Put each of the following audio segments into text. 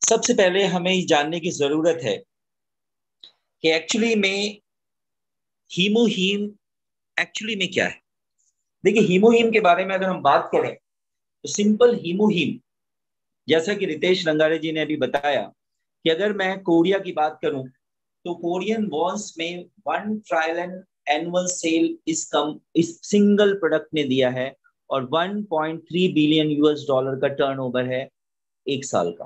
सबसे पहले हमें ये जानने की जरूरत है कि एक्चुअली में हीमोहीम एक्चुअली में क्या है। देखिए, हीमोहीम के बारे में अगर हम बात करें तो सिंपल हीमोहीम, जैसा कि रितेश रंगारे जी ने अभी बताया कि अगर मैं कोरिया की बात करूं तो कोरियन वॉन्स में 1 ट्रिलियन एनुअल सेल इस सिंगल प्रोडक्ट ने दिया है और 1.3 बिलियन यूएस डॉलर का टर्नओवर है एक साल का।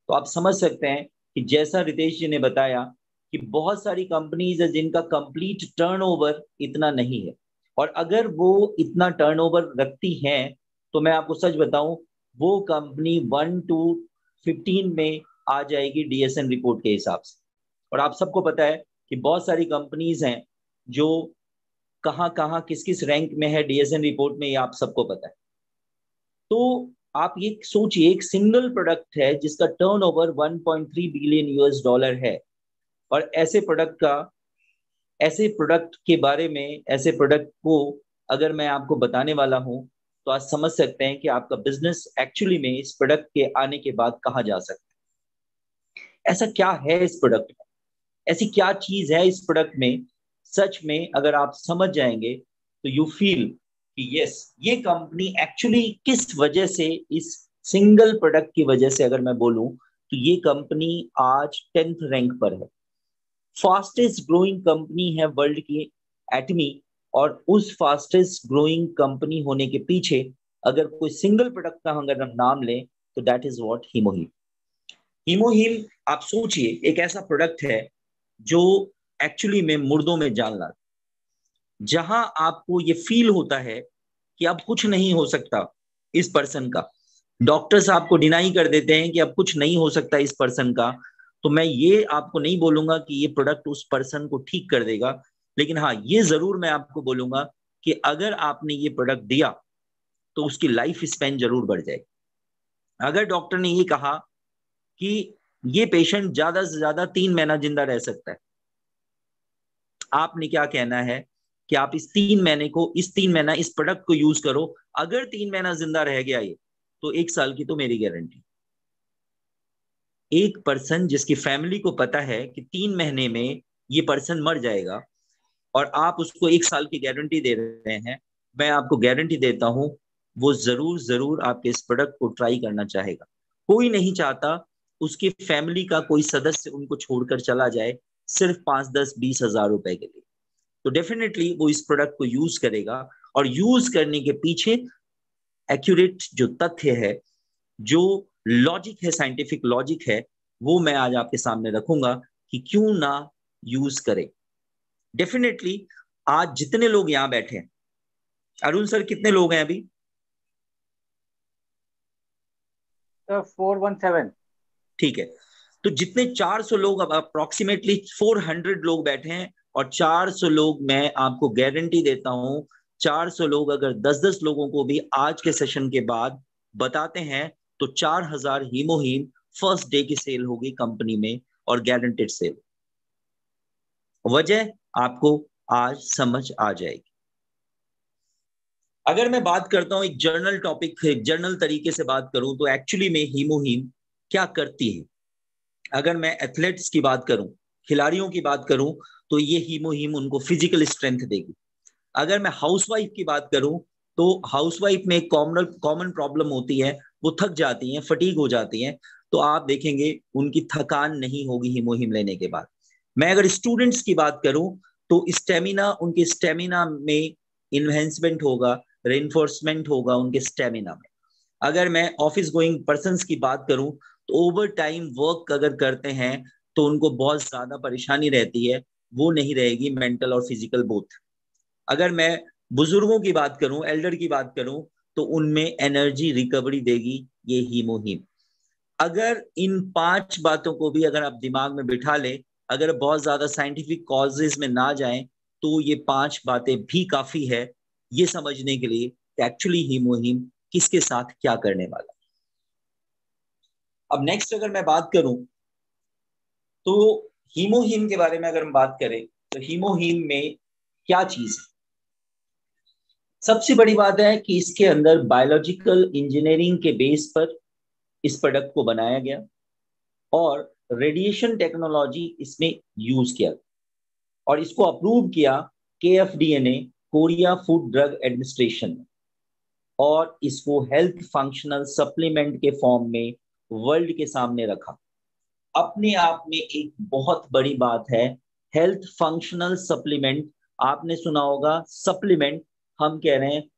तो आप समझ सकते हैं कि जैसा रितेश जी ने बताया कि बहुत सारी कंपनीज है जिनका कंप्लीट टर्नओवर इतना नहीं है, और अगर वो इतना टर्नओवर रखती हैं तो मैं आपको सच बताऊं, वो कंपनी 1 to 15 में आ जाएगी डीएसएन रिपोर्ट के हिसाब से। और आप सबको पता है कि बहुत सारी कंपनीज हैं जो कहाँ कहाँ किस किस रैंक में है डीएसएन रिपोर्ट में, ये आप सबको पता है। तो आप ये सोचिए, एक सिंगल प्रोडक्ट है जिसका टर्नओवर 1.3 बिलियन यूएस डॉलर है, और ऐसे प्रोडक्ट के बारे में, ऐसे प्रोडक्ट को अगर मैं आपको बताने वाला हूं तो आप समझ सकते हैं कि आपका बिजनेस एक्चुअली में इस प्रोडक्ट के आने के बाद कहाँ जा सकता है। ऐसा क्या है इस प्रोडक्ट में, ऐसी क्या चीज है इस प्रोडक्ट में। सच में अगर आप समझ जाएंगे तो यू फील कि यस, ये कंपनी एक्चुअली किस वजह से, इस सिंगल प्रोडक्ट की वजह से अगर मैं बोलूं तो ये कंपनी आज 10th रैंक पर है, फास्टेस्ट ग्रोइंग कंपनी है वर्ल्ड की एटमी। और उस फास्टेस्ट ग्रोइंग कंपनी होने के पीछे अगर कोई सिंगल प्रोडक्ट का अगर हम नाम लें तो दैट इज व्हाट हीमोहीम। हीमोहीम, आप सोचिए, एक ऐसा प्रोडक्ट है जो एक्चुअली में मुर्दों में जान लाता, जहां आपको ये फील होता है कि अब कुछ नहीं हो सकता इस पर्सन का। डॉक्टर्स आपको डिनाई कर देते हैं कि अब कुछ नहीं हो सकता इस पर्सन का। तो मैं ये आपको नहीं बोलूंगा कि ये प्रोडक्ट उस पर्सन को ठीक कर देगा, लेकिन हाँ, ये जरूर मैं आपको बोलूंगा कि अगर आपने ये प्रोडक्ट दिया तो उसकी लाइफ स्पैन जरूर बढ़ जाएगी। अगर डॉक्टर ने ये कहा कि ये पेशेंट ज्यादा से ज्यादा 3 महीना जिंदा रह सकता है, आपने क्या कहना है कि आप इस 3 महीना इस प्रोडक्ट को यूज करो। अगर 3 महीना जिंदा रह गया ये, तो 1 साल की तो मेरी गारंटी। एक पर्सन जिसकी फैमिली को पता है कि 3 महीने में ये पर्सन मर जाएगा, और आप उसको 1 साल की गारंटी दे रहे हैं, मैं आपको गारंटी देता हूं वो जरूर जरूर आपके इस प्रोडक्ट को ट्राई करना चाहेगा। कोई नहीं चाहता उसकी फैमिली का कोई सदस्य उनको छोड़कर चला जाए सिर्फ 5, 10, 20 हजार रुपए के लिए। तो डेफिनेटली वो इस प्रोडक्ट को यूज करेगा, और यूज करने के पीछे एक्यूरेट जो तथ्य है, जो लॉजिक है, साइंटिफिक लॉजिक है, वो मैं आज आपके सामने रखूंगा कि क्यों ना यूज करें। डेफिनेटली आज जितने लोग यहां बैठे हैं, अरुण सर कितने लोग हैं अभी? सर 417। ठीक है, तो जितने 400 लोग, अब अप्रोक्सीमेटली 400 लोग बैठे हैं, और 400 लोग, मैं आपको गारंटी देता हूं, 400 लोग अगर 10-10 लोगों को भी आज के सेशन के बाद बताते हैं तो 4000 हीमोहीम फर्स्ट डे की सेल होगी कंपनी में, और गारंटेड सेल। वजह आपको आज समझ आ जाएगी। अगर मैं बात करता हूं एक जर्नल टॉपिक, एक जर्नल तरीके से बात करूं तो एक्चुअली में हीमोहीम क्या करती है। अगर मैं एथलेट्स की बात करूं, खिलाड़ियों की बात करूं, तो ये हीमोहीम उनको फिजिकल स्ट्रेंथ देगी। अगर मैं हाउसवाइफ की बात करूं तो हाउसवाइफ में एक कॉमन कॉमन प्रॉब्लम होती है, वो थक जाती हैं, फटीग हो जाती हैं। तो आप देखेंगे उनकी थकान नहीं होगी हीमोहीम लेने के बाद। मैं अगर स्टूडेंट्स की बात करूं तो स्टेमिना, उनके स्टेमिना में इन्हेंसमेंट होगा, रेनफोर्समेंट होगा उनके स्टेमिना में। अगर मैं ऑफिस गोइंग पर्सन की बात करूं तो ओवर टाइम वर्क अगर करते हैं तो उनको बहुत ज्यादा परेशानी रहती है, वो नहीं रहेगी, मेंटल और फिजिकल बोथ। अगर मैं बुजुर्गों की बात करूं, एल्डर की बात करूं, तो उनमें एनर्जी रिकवरी देगी ये हीमोहीम। अगर इन 5 बातों को भी अगर आप दिमाग में बिठा लें, अगर बहुत ज्यादा साइंटिफिक कॉजेज में ना जाएं, तो ये 5 बातें भी काफी है ये समझने के लिए कि एक्चुअली हीमोहीम किसके साथ क्या करने वाला। अब नेक्स्ट अगर मैं बात करूं तो हीमोहीम के बारे में अगर हम बात करें तो हीमोहीम में क्या चीज है। सबसे बड़ी बात है कि इसके अंदर बायोलॉजिकल इंजीनियरिंग के बेस पर इस प्रोडक्ट को बनाया गया। और रेडिएशन टेक्नोलॉजी इसमें यूज किया और इसको अप्रूव किया KFDA ने, कोरिया फूड ड्रग एडमिनिस्ट्रेशन, और इसको हेल्थ फंक्शनल सप्लीमेंट के फॉर्म में वर्ल्ड के सामने रखा। अपने आप में एक बहुत बड़ी बात है हेल्थ फंक्शनल सप्लीमेंट। आपने सुना होगा सप्लीमेंट, हम कह रहे हैं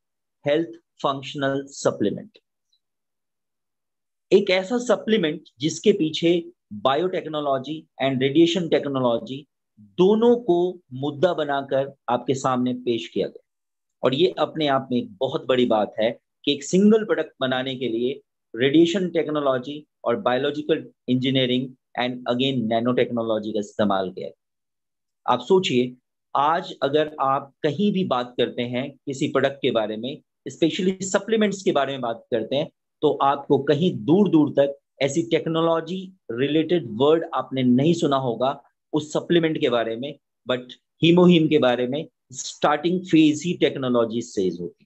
हेल्थ फंक्शनल सप्लीमेंट। एक ऐसा सप्लीमेंट जिसके पीछे बायोटेक्नोलॉजी एंड रेडिएशन टेक्नोलॉजी दोनों को मुद्दा बनाकर आपके सामने पेश किया गया। और ये अपने आप में एक बहुत बड़ी बात है कि एक सिंगल प्रोडक्ट बनाने के लिए रेडिएशन टेक्नोलॉजी और biological engineering and again nano technology का इस्तेमाल किया। आप सोचिए, आज अगर आप कहीं भी बात करते हैं किसी प्रोडक्ट के बारे में, स्पेशली सप्लीमेंट्स के बारे में बात करते हैं, तो आपको कहीं दूर दूर तक ऐसी टेक्नोलॉजी रिलेटेड वर्ड आपने नहीं सुना होगा उस सप्लीमेंट के बारे में। बट हीमोहीम के बारे में स्टार्टिंग फेज ही टेक्नोलॉजी से होती।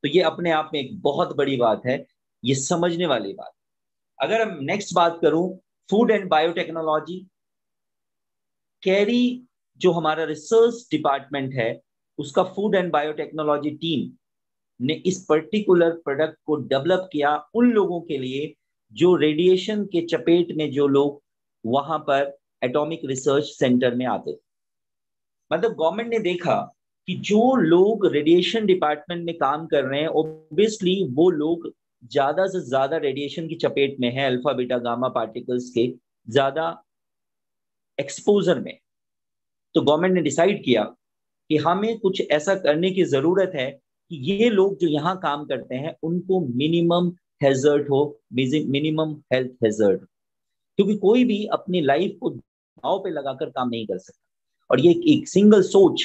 तो ये अपने आप में एक बहुत बड़ी बात है, ये समझने वाली बात। अगर हम नेक्स्ट बात करूं, फूड एंड बायोटेक्नोलॉजी, कैरी जो हमारा रिसर्च डिपार्टमेंट है उसका फूड एंड बायोटेक्नोलॉजी टीम ने इस पर्टिकुलर प्रोडक्ट को डेवलप किया उन लोगों के लिए जो रेडिएशन के चपेट में, जो लोग वहां पर एटॉमिक रिसर्च सेंटर में आते थे। मतलब गवर्नमेंट ने देखा कि जो लोग रेडिएशन डिपार्टमेंट में काम कर रहे हैं, ऑब्वियसली वो लोग ज्यादा से ज्यादा रेडिएशन की चपेट में है, अल्फा बीटा गामा पार्टिकल्स के ज्यादा एक्सपोजर में। तो गवर्नमेंट ने डिसाइड किया कि हमें कुछ ऐसा करने की जरूरत है कि ये लोग जो यहाँ काम करते हैं उनको मिनिमम हैजर्ड हो, मिनिमम हेल्थ हैजर्ड, क्योंकि कोई भी अपनी लाइफ को दांव पे लगाकर काम नहीं कर सकता। और ये एक सिंगल सोच,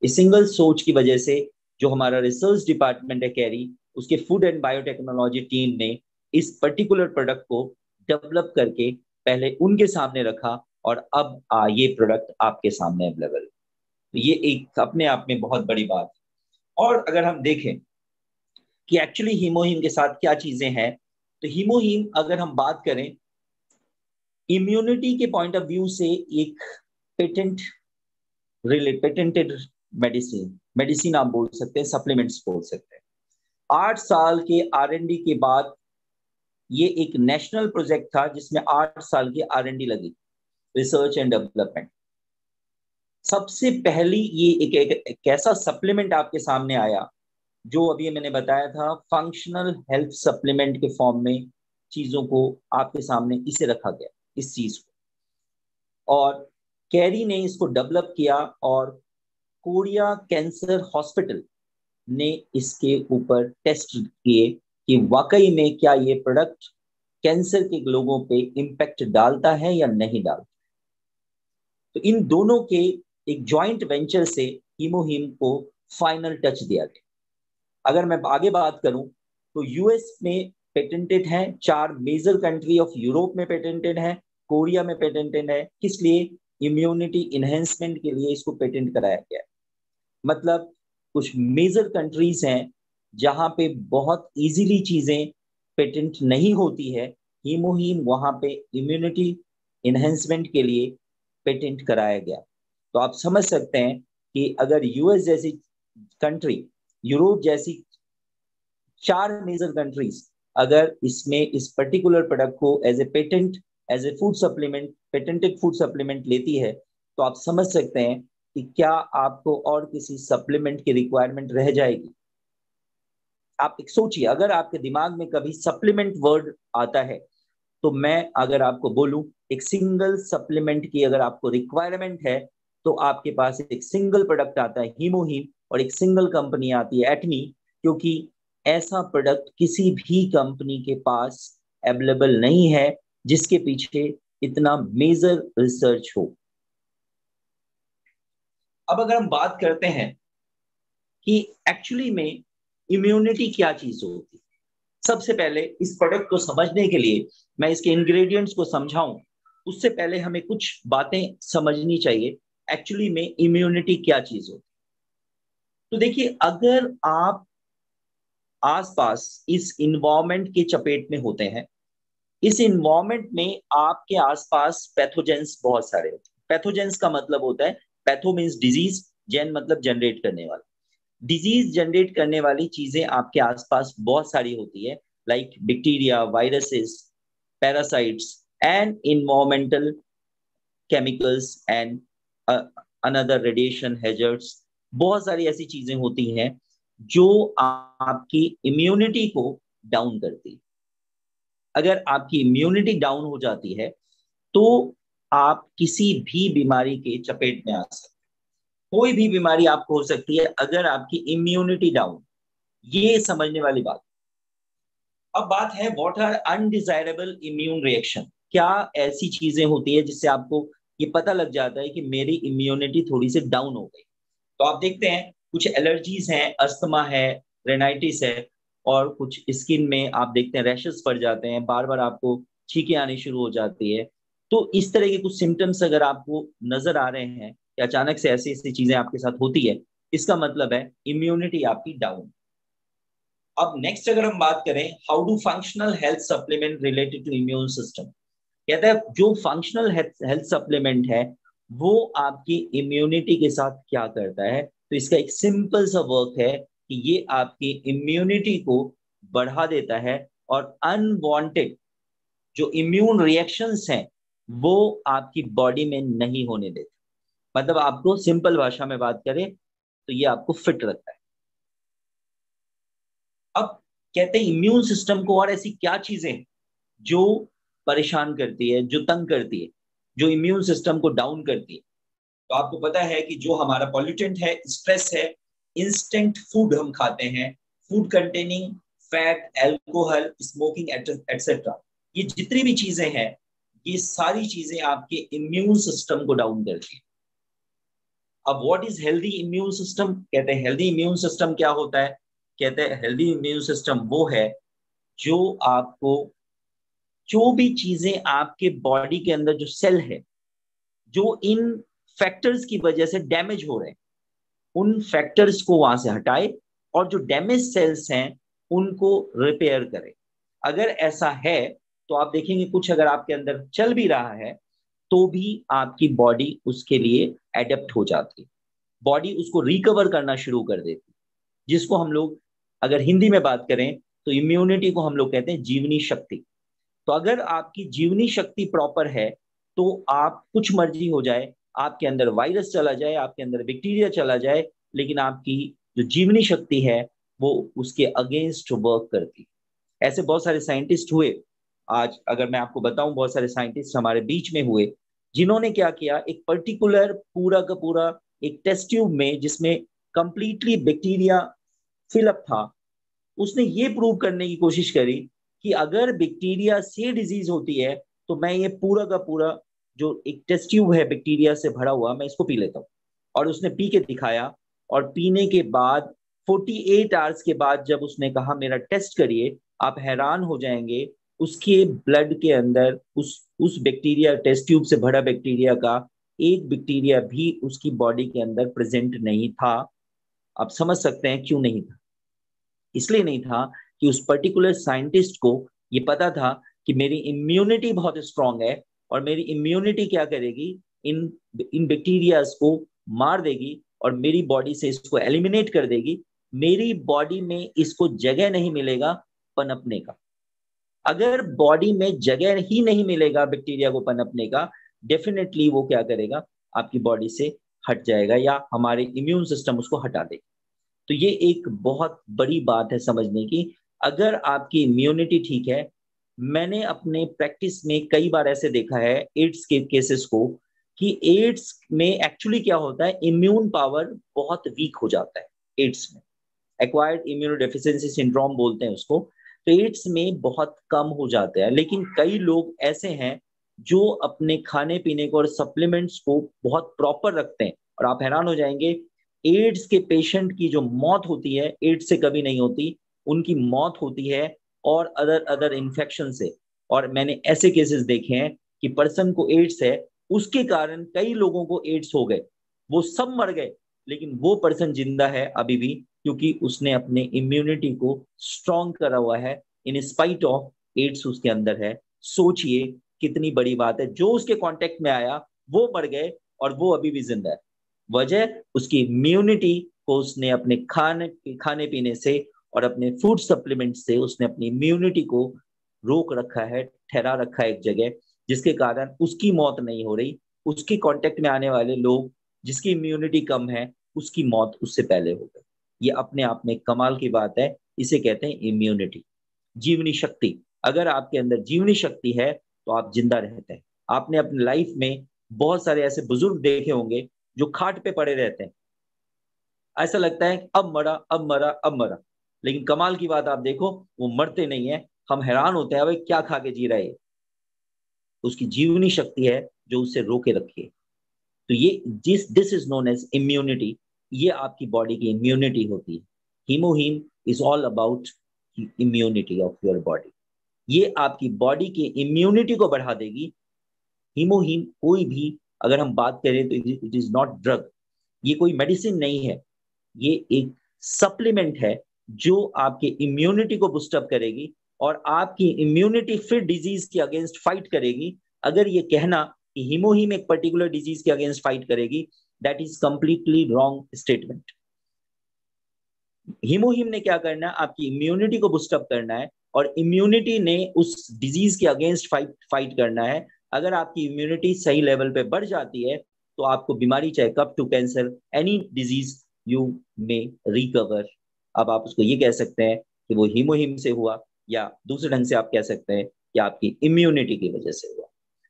इस सिंगल सोच की वजह से जो हमारा रिसर्च डिपार्टमेंट है कैरी, उसके फूड एंड बायोटेक्नोलॉजी टीम ने इस पर्टिकुलर प्रोडक्ट को डेवलप करके पहले उनके सामने रखा और अब ये प्रोडक्ट आपके सामने अवेलेबल। तो ये एक अपने आप में बहुत बड़ी बात है। और अगर हम देखें कि एक्चुअली हीमोहीम के साथ क्या चीजें हैं, तो हीमोहीम अगर हम बात करें इम्यूनिटी के पॉइंट ऑफ व्यू से एक पेटेंटेड मेडिसिन आप बोल सकते हैं, सप्लीमेंट्स बोल सकते हैं। 8 साल के R&D के बाद ये एक नेशनल प्रोजेक्ट था जिसमें 8 साल की R&D लगी, रिसर्च एंड डेवलपमेंट। सबसे पहली ये एक ऐसा सप्लीमेंट आपके सामने आया जो अभी मैंने बताया था, फंक्शनल हेल्थ सप्लीमेंट के फॉर्म में चीजों को आपके सामने इसे रखा गया, इस चीज को। और कैरी ने इसको डेवलप किया और कोरिया कैंसर हॉस्पिटल ने इसके ऊपर टेस्ट किए कि वाकई में क्या ये प्रोडक्ट कैंसर के लोगों पे इम्पैक्ट डालता है या नहीं डालता। तो इन दोनों के एक जॉइंट वेंचर से हीमोहीम को फाइनल टच दिया गया। अगर मैं आगे बात करूं तो यूएस में पेटेंटेड है, 4 मेजर कंट्री ऑफ यूरोप में पेटेंटेड है, कोरिया में पेटेंटेड है। किस लिए? इम्यूनिटी इनहेंसमेंट के लिए इसको पेटेंट कराया गया। मतलब कुछ मेजर कंट्रीज हैं जहां पे बहुत इजीली चीजें पेटेंट नहीं होती है, हीमोहीम वहां पे इम्यूनिटी इनहेंसमेंट के लिए पेटेंट कराया गया। तो आप समझ सकते हैं कि अगर यूएस जैसी कंट्री, यूरोप जैसी 4 मेजर कंट्रीज अगर इसमें इस पर्टिकुलर प्रोडक्ट को as a patent, as a food supplement, patented food supplement लेती है, तो आप समझ सकते हैं कि क्या आपको और किसी सप्लीमेंट की रिक्वायरमेंट रह जाएगी। आप एक सोचिए, अगर आपके दिमाग में कभी सप्लीमेंट वर्ड आता है, तो मैं अगर आपको बोलूं एक सिंगल सप्लीमेंट की अगर आपको रिक्वायरमेंट है, तो आपके पास एक सिंगल प्रोडक्ट आता है हीमोहीम और एक सिंगल कंपनी आती है एटमी, क्योंकि ऐसा प्रोडक्ट किसी भी कंपनी के पास अवेलेबल नहीं है जिसके पीछे इतना मेजर रिसर्च हो। अब अगर हम बात करते हैं कि एक्चुअली में इम्यूनिटी क्या चीज होती है, सबसे पहले इस प्रोडक्ट को समझने के लिए मैं इसके इंग्रेडिएंट्स को समझाऊं, उससे पहले हमें कुछ बातें समझनी चाहिए एक्चुअली में इम्यूनिटी क्या चीज होती है। तो देखिए, अगर आप आसपास इस इन्वायरमेंट के चपेट में होते हैं, इस इन्वायरमेंट में आपके आसपास पैथोजेंस बहुत सारे होते हैं। पैथोजेंस का मतलब होता है, पैथो मीन्स डिजीज, जेन मतलब जनरेट करने वाला। डिजीज जनरेट करने वाली चीजें आपके आसपास बहुत सारी होती है, like bacteria, viruses, parasites and environmental chemicals and another radiation hazards. बहुत सारी ऐसी चीजें होती हैं जो आपकी इम्यूनिटी को डाउन करती है। अगर आपकी इम्यूनिटी डाउन हो जाती है तो आप किसी भी बीमारी के चपेट में आ सकते हैं। कोई भी बीमारी आपको हो सकती है अगर आपकी इम्यूनिटी डाउन। ये समझने वाली बात। अब बात है what are undesirable immune reaction. क्या ऐसी चीजें होती है जिससे आपको ये पता लग जाता है कि मेरी इम्यूनिटी थोड़ी सी डाउन हो गई। तो आप देखते हैं कुछ एलर्जीज हैं, अस्थमा है, रेनाइटिस है, और कुछ स्किन में आप देखते हैं रैशेस पड़ जाते हैं, बार बार आपको छींकें आनी शुरू हो जाती है। तो इस तरह के कुछ सिम्टम्स अगर आपको नजर आ रहे हैं कि अचानक से ऐसी ऐसी चीजें आपके साथ होती है, इसका मतलब है इम्यूनिटी आपकी डाउन। अब नेक्स्ट अगर हम बात करें, how do functional health supplement related to immune system. कहता है जो फंक्शनल हेल्थ सप्लीमेंट है वो आपकी इम्यूनिटी के साथ क्या करता है। तो इसका एक सिंपल सा वर्क है कि ये आपकी इम्यूनिटी को बढ़ा देता है और अनवांटेड जो इम्यून रिएक्शंस हैं वो आपकी बॉडी में नहीं होने देते। मतलब आपको सिंपल भाषा में बात करें तो ये आपको फिट रखता है। अब कहते हैं इम्यून सिस्टम को और ऐसी क्या चीजें जो परेशान करती है, जो तंग करती है, जो इम्यून सिस्टम को डाउन करती है। तो आपको पता है कि जो हमारा पॉल्यूटेंट है, स्ट्रेस है, इंस्टेंट फूड हम खाते हैं, food containing fat, alcohol, smoking etcetera, ये जितनी भी चीजें हैं ये सारी चीजें आपके इम्यून सिस्टम को डाउन करती है। अब what is healthy immune system. कहते हैं हेल्दी इम्यून सिस्टम क्या होता है। कहते हैं हेल्दी इम्यून सिस्टम वो है जो आपको जो भी चीजें आपके बॉडी के अंदर जो सेल है जो इन फैक्टर्स की वजह से डैमेज हो रहे हैं, उन फैक्टर्स को वहां से हटाए और जो डैमेज सेल्स हैं उनको रिपेयर करे। अगर ऐसा है तो आप देखेंगे कुछ अगर आपके अंदर चल भी रहा है तो भी आपकी बॉडी उसके लिए एडेप्ट हो जाती है, बॉडी उसको रिकवर करना शुरू कर देती है, जिसको हम लोग अगर हिंदी में बात करें तो इम्यूनिटी को हम लोग कहते हैं जीवनी शक्ति। तो अगर आपकी जीवनी शक्ति प्रॉपर है तो आप कुछ मर्जी हो जाए, आपके अंदर वायरस चला जाए, आपके अंदर बैक्टीरिया चला जाए, लेकिन आपकी जो जीवनी शक्ति है वो उसके अगेंस्ट वर्क करती। ऐसे बहुत सारे साइंटिस्ट हुए। आज अगर मैं आपको बताऊं, बहुत सारे साइंटिस्ट हमारे बीच में हुए जिन्होंने क्या किया, एक पर्टिकुलर पूरा का पूरा एक टेस्ट ट्यूब में जिसमें कंप्लीटली बैक्टीरिया फिलअप था, उसने ये प्रूव करने की कोशिश करी कि अगर बैक्टीरिया से डिजीज होती है तो मैं ये पूरा का पूरा जो एक टेस्ट ट्यूब है बैक्टीरिया से भरा हुआ, मैं इसको पी लेता हूँ। और उसने पी के दिखाया, और पीने के बाद 48 आवर्स के बाद जब उसने कहा मेरा टेस्ट करिए, आप हैरान हो जाएंगे उसके ब्लड के अंदर उस बैक्टीरिया, टेस्ट ट्यूब से भरा बैक्टीरिया का एक बैक्टीरिया भी उसकी बॉडी के अंदर प्रेजेंट नहीं था। आप समझ सकते हैं क्यों नहीं था। इसलिए नहीं था कि उस पर्टिकुलर साइंटिस्ट को ये पता था कि मेरी इम्यूनिटी बहुत स्ट्रांग है और मेरी इम्यूनिटी क्या करेगी, इन इन बैक्टीरियाज को मार देगी और मेरी बॉडी से इसको एलिमिनेट कर देगी। मेरी बॉडी में इसको जगह नहीं मिलेगा पनपने का। अगर बॉडी में जगह ही नहीं मिलेगा बैक्टीरिया को पनपने का, डेफिनेटली वो क्या करेगा, आपकी बॉडी से हट जाएगा या हमारे इम्यून सिस्टम उसको हटा देगा। तो ये एक बहुत बड़ी बात है समझने की। अगर आपकी इम्यूनिटी ठीक है, मैंने अपने प्रैक्टिस में कई बार ऐसे देखा है एड्स के केसेस को, कि एड्स में एक्चुअली क्या होता है, इम्यून पावर बहुत वीक हो जाता है एड्स में। एक्वायर्ड इम्यूनोडेफिशिएंसी सिंड्रोम बोलते हैं उसको। तो एड्स में बहुत कम हो जाते हैं, लेकिन कई लोग ऐसे हैं जो अपने खाने पीने को और सप्लीमेंट्स को बहुत प्रॉपर रखते हैं, और आप हैरान हो जाएंगे एड्स के पेशेंट की जो मौत होती है एड्स से कभी नहीं होती, उनकी मौत होती है और अदर अदर इन्फेक्शन से। और मैंने ऐसे केसेस देखे हैं कि पर्सन को एड्स है, उसके कारण कई लोगों को एड्स हो गए, वो सब मर गए, लेकिन वो पर्सन जिंदा है अभी भी, क्योंकि उसने अपने इम्यूनिटी को स्ट्रॉन्ग करा हुआ है इन स्पाइट ऑफ एड्स उसके अंदर है। सोचिए कितनी बड़ी बात है। जो उसके कांटेक्ट में आया वो मर गए और वो अभी भी जिंदा है। वजह उसकी इम्यूनिटी को उसने अपने खाने पीने से और अपने फूड सप्लीमेंट से उसने अपनी इम्यूनिटी को रोक रखा है, ठहरा रखा है एक जगह, जिसके कारण उसकी मौत नहीं हो रही। उसके कांटेक्ट में आने वाले लोग जिसकी इम्यूनिटी कम है उसकी मौत उससे पहले हो गई। ये अपने आप में कमाल की बात है। इसे कहते हैं इम्यूनिटी, जीवनी शक्ति। अगर आपके अंदर जीवनी शक्ति है तो आप जिंदा रहते हैं। आपने अपनी लाइफ में बहुत सारे ऐसे बुजुर्ग देखे होंगे जो खाट पे पड़े रहते हैं, ऐसा लगता है अब मरा अब मरा अब मरा, लेकिन कमाल की बात आप देखो वो मरते नहीं है। हम हैरान होते हैं भाई क्या खा के जी रहा है। उसकी जीवनी शक्ति है जो उसे रोके रखी है। तो ये this is known as immunity. ये आपकी बॉडी की इम्यूनिटी होती है। Himoheem is all about immunity of your body. ये आपकी बॉडी की इम्यूनिटी को बढ़ा देगी। हीमोहीम कोई भी अगर हम बात करें तो इट इज नॉट ड्रग, ये कोई मेडिसिन नहीं है, ये एक सप्लीमेंट है जो आपके इम्यूनिटी को बूस्टअप करेगी और आपकी इम्यूनिटी फिर डिजीज के अगेंस्ट फाइट करेगी। अगर ये कहना कि हीमोहीम एक पर्टिकुलर डिजीज के अगेंस्ट फाइट करेगी, that is completely wrong statement. Himoheem ने क्या करना है, आपकी इम्यूनिटी को बूस्टअप करना है और इम्यूनिटी ने उस डिजीज के अगेंस्ट फाइट करना है। अगर आपकी इम्यूनिटी सही लेवल पे बढ़ जाती है तो आपको बीमारी, चाहे cough to cancer, any disease you may recover. अब आप उसको ये कह सकते हैं कि वो हीमोहीम से हुआ, या दूसरे ढंग से आप कह सकते हैं कि आपकी इम्यूनिटी की वजह से हुआ।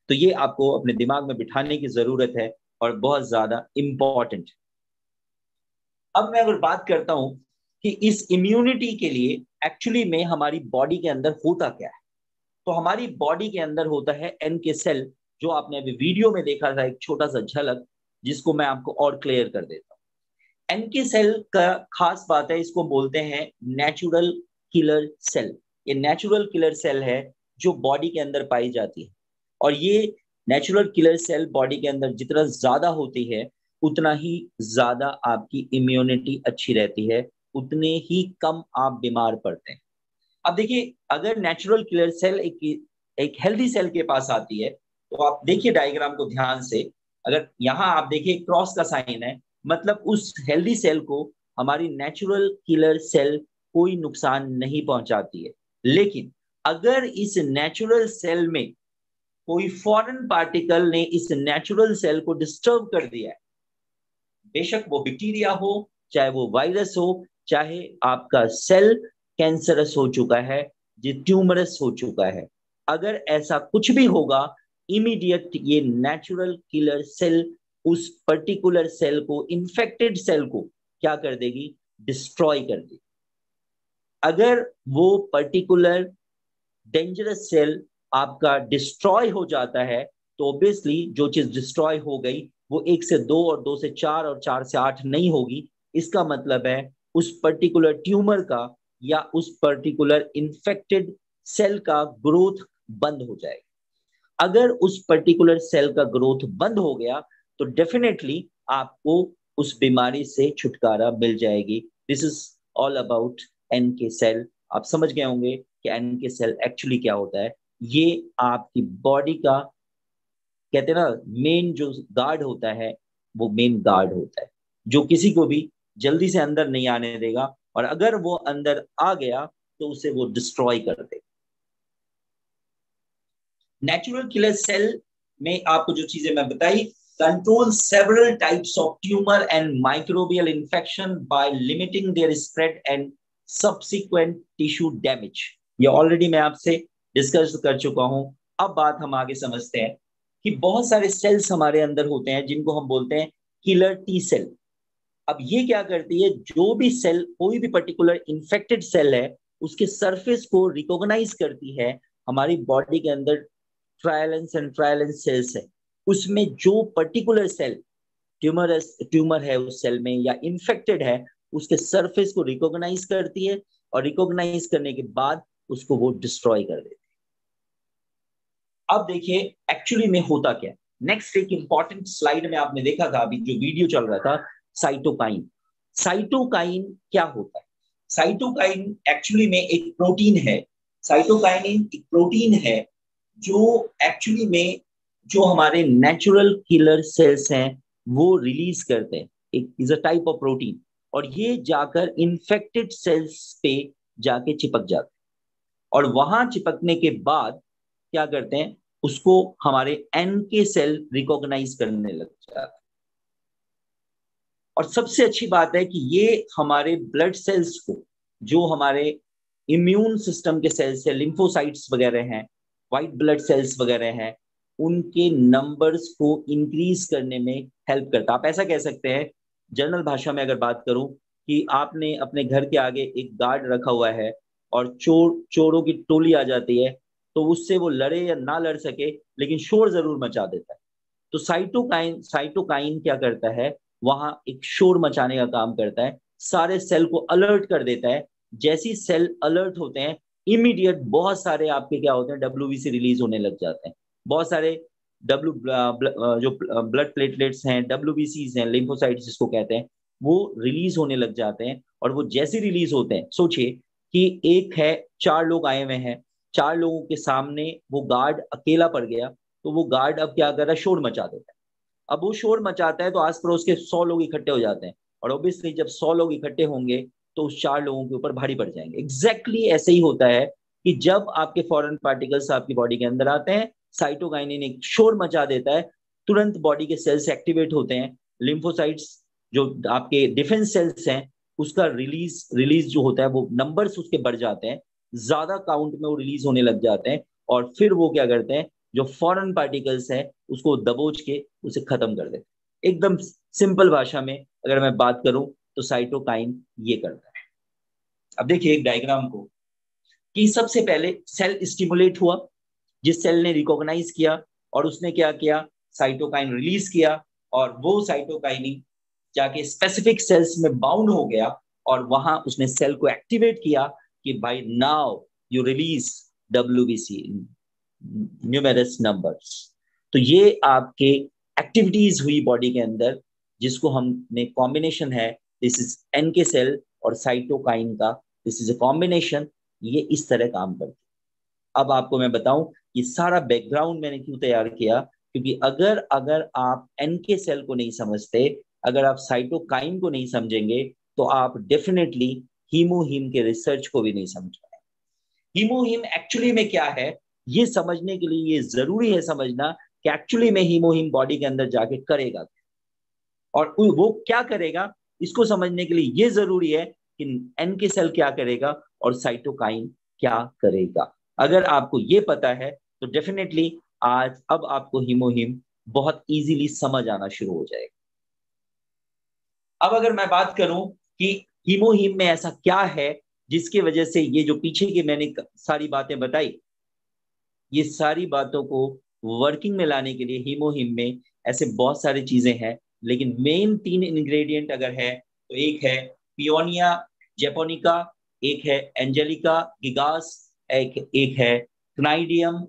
तो ये आपको अपने दिमाग में बिठाने की जरूरत है और बहुत ज्यादा इंपॉर्टेंट। अब मैं अगर बात करता हूं कि इस इम्यूनिटी के लिए एक्चुअली में हमारी बॉडी के अंदर होता क्या है, तो हमारी बॉडी के अंदर होता है एनके सेल, जो आपने अभी वीडियो में देखा था एक छोटा सा झलक, जिसको मैं आपको और क्लियर कर देता हूं। एनके सेल का खास बात है, इसको बोलते हैं नेचुरल किलर सेल। ये नेचुरल किलर सेल है जो बॉडी के अंदर पाई जाती है, और ये नेचुरल किलर सेल बॉडी के अंदर जितना ज्यादा होती है उतना ही ज्यादा आपकी इम्यूनिटी अच्छी रहती है, उतने ही कम आप बीमार पड़ते हैं। अब देखिए, अगर नेचुरल किलर सेल एक हेल्दी सेल के पास आती है, तो आप देखिए डायग्राम को ध्यान से। अगर यहाँ आप देखिए क्रॉस का साइन है, मतलब उस हेल्दी सेल को हमारी नेचुरल किलर सेल कोई नुकसान नहीं पहुंचाती है। लेकिन अगर इस नेचुरल सेल में कोई फॉरेन पार्टिकल ने इस नेचुरल सेल को डिस्टर्ब कर दिया है, बेशक वो बैक्टीरिया हो, चाहे वो वायरस हो, चाहे आपका सेल कैंसरस हो चुका है, जो ट्यूमरस हो चुका है, अगर ऐसा कुछ भी होगा, इमीडिएट ये नेचुरल किलर सेल उस पर्टिकुलर सेल को, इन्फेक्टेड सेल को क्या कर देगी, डिस्ट्रॉय कर देगी। अगर वो पर्टिकुलर डेंजरस सेल आपका डिस्ट्रॉय हो जाता है तो ऑब्वियसली जो चीज डिस्ट्रॉय हो गई वो 1 से 2 और 2 से 4 और 4 से 8 नहीं होगी। इसका मतलब है उस पर्टिकुलर ट्यूमर का या उस पर्टिकुलर इन्फेक्टेड सेल का ग्रोथ बंद हो जाएगा। अगर उस पर्टिकुलर सेल का ग्रोथ बंद हो गया तो डेफिनेटली आपको उस बीमारी से छुटकारा मिल जाएगी। This is all about NK cell. आप समझ गए होंगे कि एनके सेल एक्चुअली क्या होता है। ये आपकी बॉडी का, कहते हैं ना, मेन जो गार्ड होता है, वो मेन गार्ड होता है जो किसी को भी जल्दी से अंदर नहीं आने देगा, और अगर वो अंदर आ गया तो उसे वो डिस्ट्रॉय कर देगा। नेचुरल किलर सेल में आपको जो चीजें मैं बताई, control several types of tumour and microbial infection by limiting their spread and subsequent tissue damage. ये ऑलरेडी मैं आपसे डिस्कस कर चुका हूं। अब बात हम आगे समझते हैं कि बहुत सारे सेल्स हमारे अंदर होते हैं जिनको हम बोलते हैं किलर टी सेल। अब ये क्या करती है, जो भी सेल, कोई भी पर्टिकुलर इन्फेक्टेड सेल है, उसके सरफेस को रिकॉग्नाइज करती है। हमारी बॉडी के अंदर ट्रायलेंस एंड ट्रायलेंस सेल्स है, उसमें जो पर्टिकुलर सेल ट्यूमर है उस सेल में या इन्फेक्टेड है, उसके सरफेस को रिकॉग्नाइज करती है, और रिकॉग्नाइज करने के बाद उसको वो डिस्ट्रॉय कर देती है। अब देखिए एक्चुअली में होता क्या। नेक्स्ट एक इंपॉर्टेंट स्लाइड में आपने देखा था, अभी जो वीडियो चल रहा था, साइटोकाइन। साइटोकाइन क्या होता है? साइटोकाइन एक्चुअली में एक प्रोटीन है। साइटोकाइनिन एक प्रोटीन है जो एक्चुअली में जो हमारे नेचुरल किलर सेल्स हैं वो रिलीज करते हैं, एक is a type of protein, और ये जाकर इन्फेक्टेड सेल्स पे जाके चिपक जाते हैं, और वहां चिपकने के बाद क्या करते हैं, उसको हमारे एन के सेल रिकॉग्नाइज करने लग जाते हैं। और सबसे अच्छी बात है कि ये हमारे ब्लड सेल्स को, जो हमारे इम्यून सिस्टम के सेल्स है, लिम्फोसाइट्स वगैरह हैं, व्हाइट ब्लड सेल्स वगैरह हैं, उनके नंबर्स को इंक्रीज करने में हेल्प करता है। आप ऐसा कह सकते हैं, जनरल भाषा में अगर बात करूं, कि आपने अपने घर के आगे एक गार्ड रखा हुआ है और चोरों की टोली आ जाती है, तो उससे वो लड़े या ना लड़ सके लेकिन शोर जरूर मचा देता है। तो साइटोकाइन क्या करता है, वहां एक शोर मचाने का काम करता है, सारे सेल को अलर्ट कर देता है। जैसी सेल अलर्ट होते हैं, इमीडिएट बहुत सारे आपके क्या होते हैं, डब्ल्यूबीसी रिलीज होने लग जाते हैं। बहुत सारे जो ब्लड प्लेटलेट्स हैं, डब्ल्यूबीसीज हैं, लिम्फोसाइट्स जिसको कहते हैं, वो रिलीज होने लग जाते हैं। और वो जैसे रिलीज होते हैं, सोचिए कि एक है, 4 लोग आए हुए हैं, 4 लोगों के सामने वो गार्ड अकेला पड़ गया, तो वो गार्ड अब क्या कर रहा है, शोर मचा देता है। अब वो शोर मचाता है तो आस पड़ोस के 100 लोग इकट्ठे हो जाते हैं, और ऑब्वियसली जब 100 लोग इकट्ठे होंगे तो उस 4 लोगों के ऊपर भारी पड़ जाएंगे। एग्जैक्टली ऐसे ही होता है कि जब आपके फॉरेन पार्टिकल्स आपकी बॉडी के अंदर आते हैं, साइटोकाइनिन एक शोर मचा देता है, तुरंत बॉडी के सेल्स एक्टिवेट होते हैं, लिम्फोसाइट्स जो आपके डिफेंस सेल्स हैं, उसका रिलीज रिलीज जो होता है, वो नंबर्स उसके बढ़ जाते हैं, ज्यादा काउंट में वो रिलीज होने लग जाते हैं, और फिर वो क्या करते हैं, जो फॉरेन पार्टिकल्स है उसको दबोच के उसे खत्म कर देते। एकदम सिंपल भाषा में अगर मैं बात करूं, तो साइटोकाइन ये करता है। अब देखिए एक डायग्राम को, कि सबसे पहले सेल स्टिमुलेट हुआ, जिस सेल ने रिकॉग्नाइज किया और उसने क्या किया, साइटोकाइन रिलीज किया, और वो साइटोकाइन जाके स्पेसिफिक सेल्स में बाउंड हो गया, और वहां उसने सेल को एक्टिवेट किया कि भाई now you release WBC, numerous numbers. तो ये आपके एक्टिविटीज हुई बॉडी के अंदर, जिसको हमने कॉम्बिनेशन है, दिस इज एन के सेल और साइटोकाइन का, दिस इज अ कॉम्बिनेशन, ये इस तरह काम करती है। अब आपको मैं बताऊं, ये सारा बैकग्राउंड मैंने क्यों तैयार किया, क्योंकि अगर अगर आप एन के सेल को नहीं समझते, अगर आप साइटोकाइन को नहीं समझेंगे, तो आप डेफिनेटली हीमोहीम के रिसर्च को भी नहीं समझ पाए। हीमोहीम एक्चुअली में क्या है, ये समझने के लिए ये जरूरी है समझना कि एक्चुअली में हीमोहीम बॉडी के अंदर जाके करेगा, और वो क्या करेगा, इसको समझने के लिए ये जरूरी है कि एन के सेल क्या करेगा और साइटोकाइन क्या करेगा। अगर आपको ये पता है, तो डेफिनेटली आज अब आपको हीमोहीम बहुत इजीली समझ आना शुरू हो जाएगा। अब अगर मैं बात करूं कि हीमोहीम में ऐसा क्या है जिसकी वजह से ये जो पीछे की मैंने सारी बातें बताई, ये सारी बातों को वर्किंग में लाने के लिए हीमोहिम में ऐसे बहुत सारी चीजें हैं, लेकिन मेन 3 इंग्रेडिएंट अगर है, तो एक है पियोनिया जेपोनिका, एक है एंजेलिका गिगास, एक है क्नाइडियम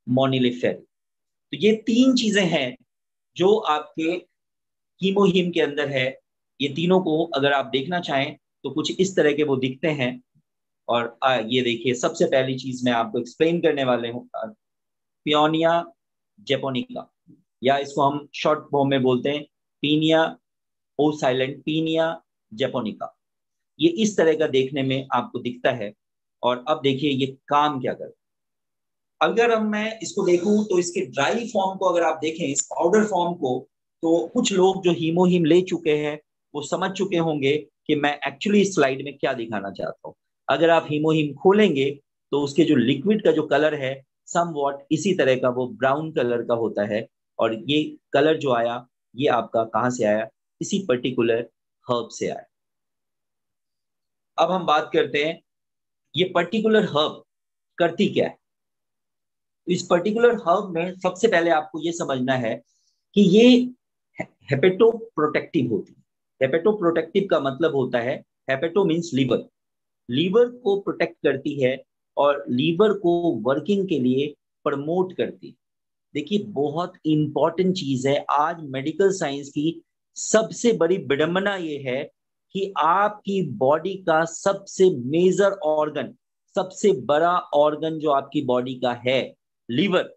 मोनिलिफेर। तो ये 3 चीजें हैं जो आपके हीमोहिम के अंदर है। ये तीनों को अगर आप देखना चाहें तो कुछ इस तरह के वो दिखते हैं। और ये देखिए, सबसे पहली चीज मैं आपको एक्सप्लेन करने वाले हूँ, पियोनिया जेपोनिका, या इसको हम शॉर्ट फॉर्म में बोलते हैं पीनिया, ओ साइलेंट, पीनिया जेपोनिका। ये इस तरह का देखने में आपको दिखता है। और अब देखिए ये काम क्या करता है। अगर हम मैं इसको देखूं तो इसके ड्राई फॉर्म को अगर आप देखें, इस पाउडर फॉर्म को, तो कुछ लोग जो हीमोहीम ले चुके हैं वो समझ चुके होंगे कि मैं एक्चुअली इस स्लाइड में क्या दिखाना चाहता हूँ। अगर आप हीमोहीम खोलेंगे तो उसके जो लिक्विड का जो कलर है, सम वॉट इसी तरह का वो ब्राउन कलर का होता है। और ये कलर जो आया, ये आपका कहाँ से आया, इसी पर्टिकुलर हर्ब से आया। अब हम बात करते हैं ये पर्टिकुलर हर्ब करती क्या है। इस पर्टिकुलर हर्ब में सबसे पहले आपको ये समझना है कि ये हेपेटो प्रोटेक्टिव होती है। हेपेटो प्रोटेक्टिव का मतलब होता है, हेपेटो मीन्स लीवर, लीवर को प्रोटेक्ट करती है और लीवर को वर्किंग के लिए प्रमोट करती है। देखिए बहुत इंपॉर्टेंट चीज है, आज मेडिकल साइंस की सबसे बड़ी विडंबना ये है कि आपकी बॉडी का सबसे मेजर ऑर्गन, सबसे बड़ा ऑर्गन जो आपकी बॉडी का है, लीवर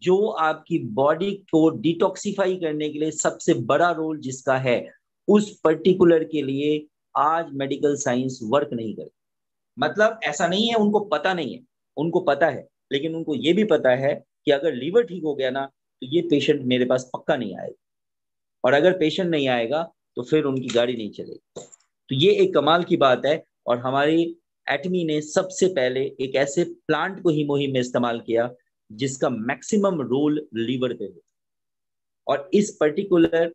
जो आपकी बॉडी को डिटॉक्सिफाई करने के लिए सबसे बड़ा रोल जिसका है, उस पर्टिकुलर के लिए आज मेडिकल साइंस वर्क नहीं करती। मतलब ऐसा नहीं है उनको पता नहीं है, उनको पता है, लेकिन उनको ये भी पता है कि अगर लीवर ठीक हो गया ना तो ये पेशेंट मेरे पास पक्का नहीं आएगा, और अगर पेशेंट नहीं आएगा तो फिर उनकी गाड़ी नहीं चलेगी। तो ये एक कमाल की बात है। और हमारी एटमी ने सबसे पहले एक ऐसे प्लांट को हीमोहीम में इस्तेमाल किया जिसका मैक्सिमम रोल लीवर पे हो। और इस पर्टिकुलर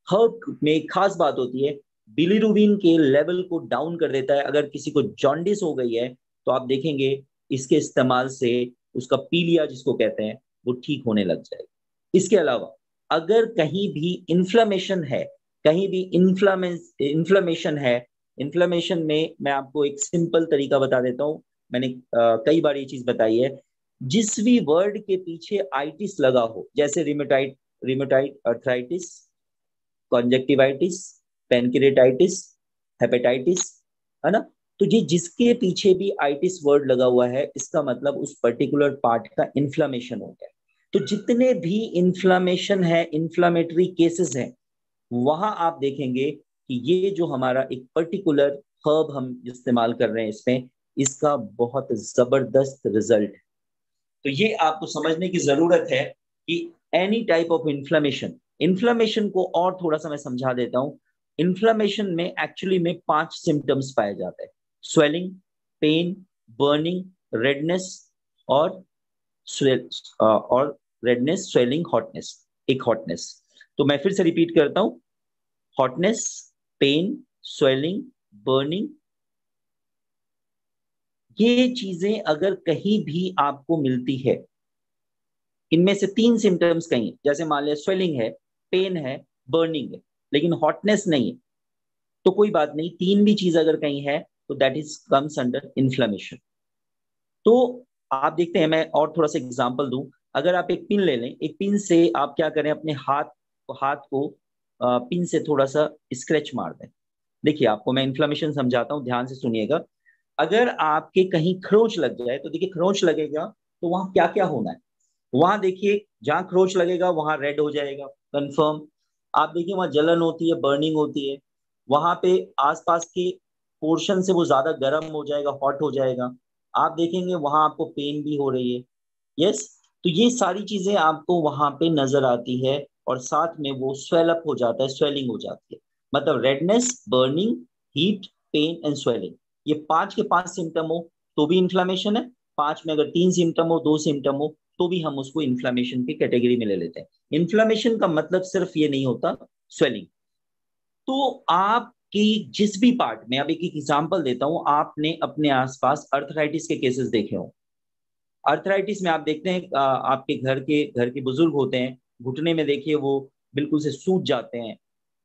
हर्ब में एक खास बात होती है, बिलीरुबिन के लेवल को डाउन कर देता है। अगर किसी को जॉन्डिस हो गई है तो आप देखेंगे इसके इस्तेमाल से उसका पीलिया जिसको कहते हैं वो ठीक होने लग जाएगा। इसके अलावा अगर कहीं भी इन्फ्लामेशन है, कहीं भी इन्फ्लामेशन है, इन्फ्लामेशन में मैं आपको एक सिंपल तरीका बता देता हूं। मैंने कई बार ये चीज बताई है। जिस भी वर्ड के पीछे आइटिस लगा हो, जैसे रिमेटाइट रिमेटाइट अर्थराइटिस, कॉन्जेक्टिवाइटिस, पेनक्रियाटाइटिस, हेपेटाइटिस, है ना, तो ये जिसके पीछे भी आइटिस वर्ड लगा हुआ है इसका मतलब उस पर्टिकुलर पार्ट का इन्फ्लामेशन हो गया। तो जितने भी इन्फ्लामेशन है, इन्फ्लामेटरी केसेस हैं, वहां आप देखेंगे कि ये जो हमारा एक पर्टिकुलर हर्ब हम इस्तेमाल कर रहे हैं इसमें, इसका बहुत जबरदस्त रिजल्ट है। तो ये आपको समझने की जरूरत है कि any type of inflammation, inflammation को और थोड़ा सा मैं समझा देता हूं। इन्फ्लेमेशन में एक्चुअली में 5 सिम्टम्स पाए जाते हैं: स्वेलिंग, पेन, बर्निंग, रेडनेस और और रेडनेस, स्वेलिंग, हॉटनेस, एक हॉटनेस। तो मैं फिर से रिपीट करता हूं: हॉटनेस, पेन, स्वेलिंग, बर्निंग। ये चीजें अगर कहीं भी आपको मिलती है, इनमें से 3 सिम्टम्स कहीं है, जैसे मान लिया स्वेलिंग है, पेन है, बर्निंग है, लेकिन हॉटनेस नहीं है, तो कोई बात नहीं, 3 भी चीज अगर कहीं है तो that is comes under inflammation. तो आप देखते हैं, मैं और थोड़ा सा एग्जांपल दूं। अगर आप एक पिन ले लें, एक पिन से आप क्या करें, अपने हाथ को पिन से थोड़ा सा स्क्रैच मार दें। देखिए आपको मैं इन्फ्लेमेशन समझाता हूँ, ध्यान से सुनिएगा। अगर आपके कहीं खरोंच लग जाए तो देखिए, खरोंच लगेगा तो वहां क्या क्या होना है, वहां देखिए जहां खरोच लगेगा वहां रेड हो जाएगा, कंफर्म। आप देखिए वहां जलन होती है, बर्निंग होती है, वहां पे आसपास के पोर्शन से वो ज्यादा गर्म हो जाएगा, हॉट हो जाएगा। आप देखेंगे वहां आपको पेन भी हो रही है। यस, तो ये सारी चीजें आपको वहां पे नजर आती है, और साथ में वो स्वेल अप हो जाता है, स्वेलिंग हो जाती है। मतलब redness, burning, heat, pain and swelling, ये 5 के 5 सिम्टम हो तो भी इन्फ्लामेशन है। 5 में अगर 3 सिम्टम हो, 2 सिम्टम हो, तो भी हम उसको इन्फ्लामेशन की कैटेगरी में ले लेते हैं। इन्फ्लामेशन का मतलब सिर्फ ये नहीं होता स्वेलिंग। तो आपकी जिस भी पार्ट में, अब एक एग्जांपल देता हूं, आपने अपने आसपास अर्थराइटिस के केसेस देखे हो। अर्थराइटिस में आप देखते हैं आपके घर के बुजुर्ग होते हैं, घुटने में देखिए वो बिल्कुल से सूज जाते हैं,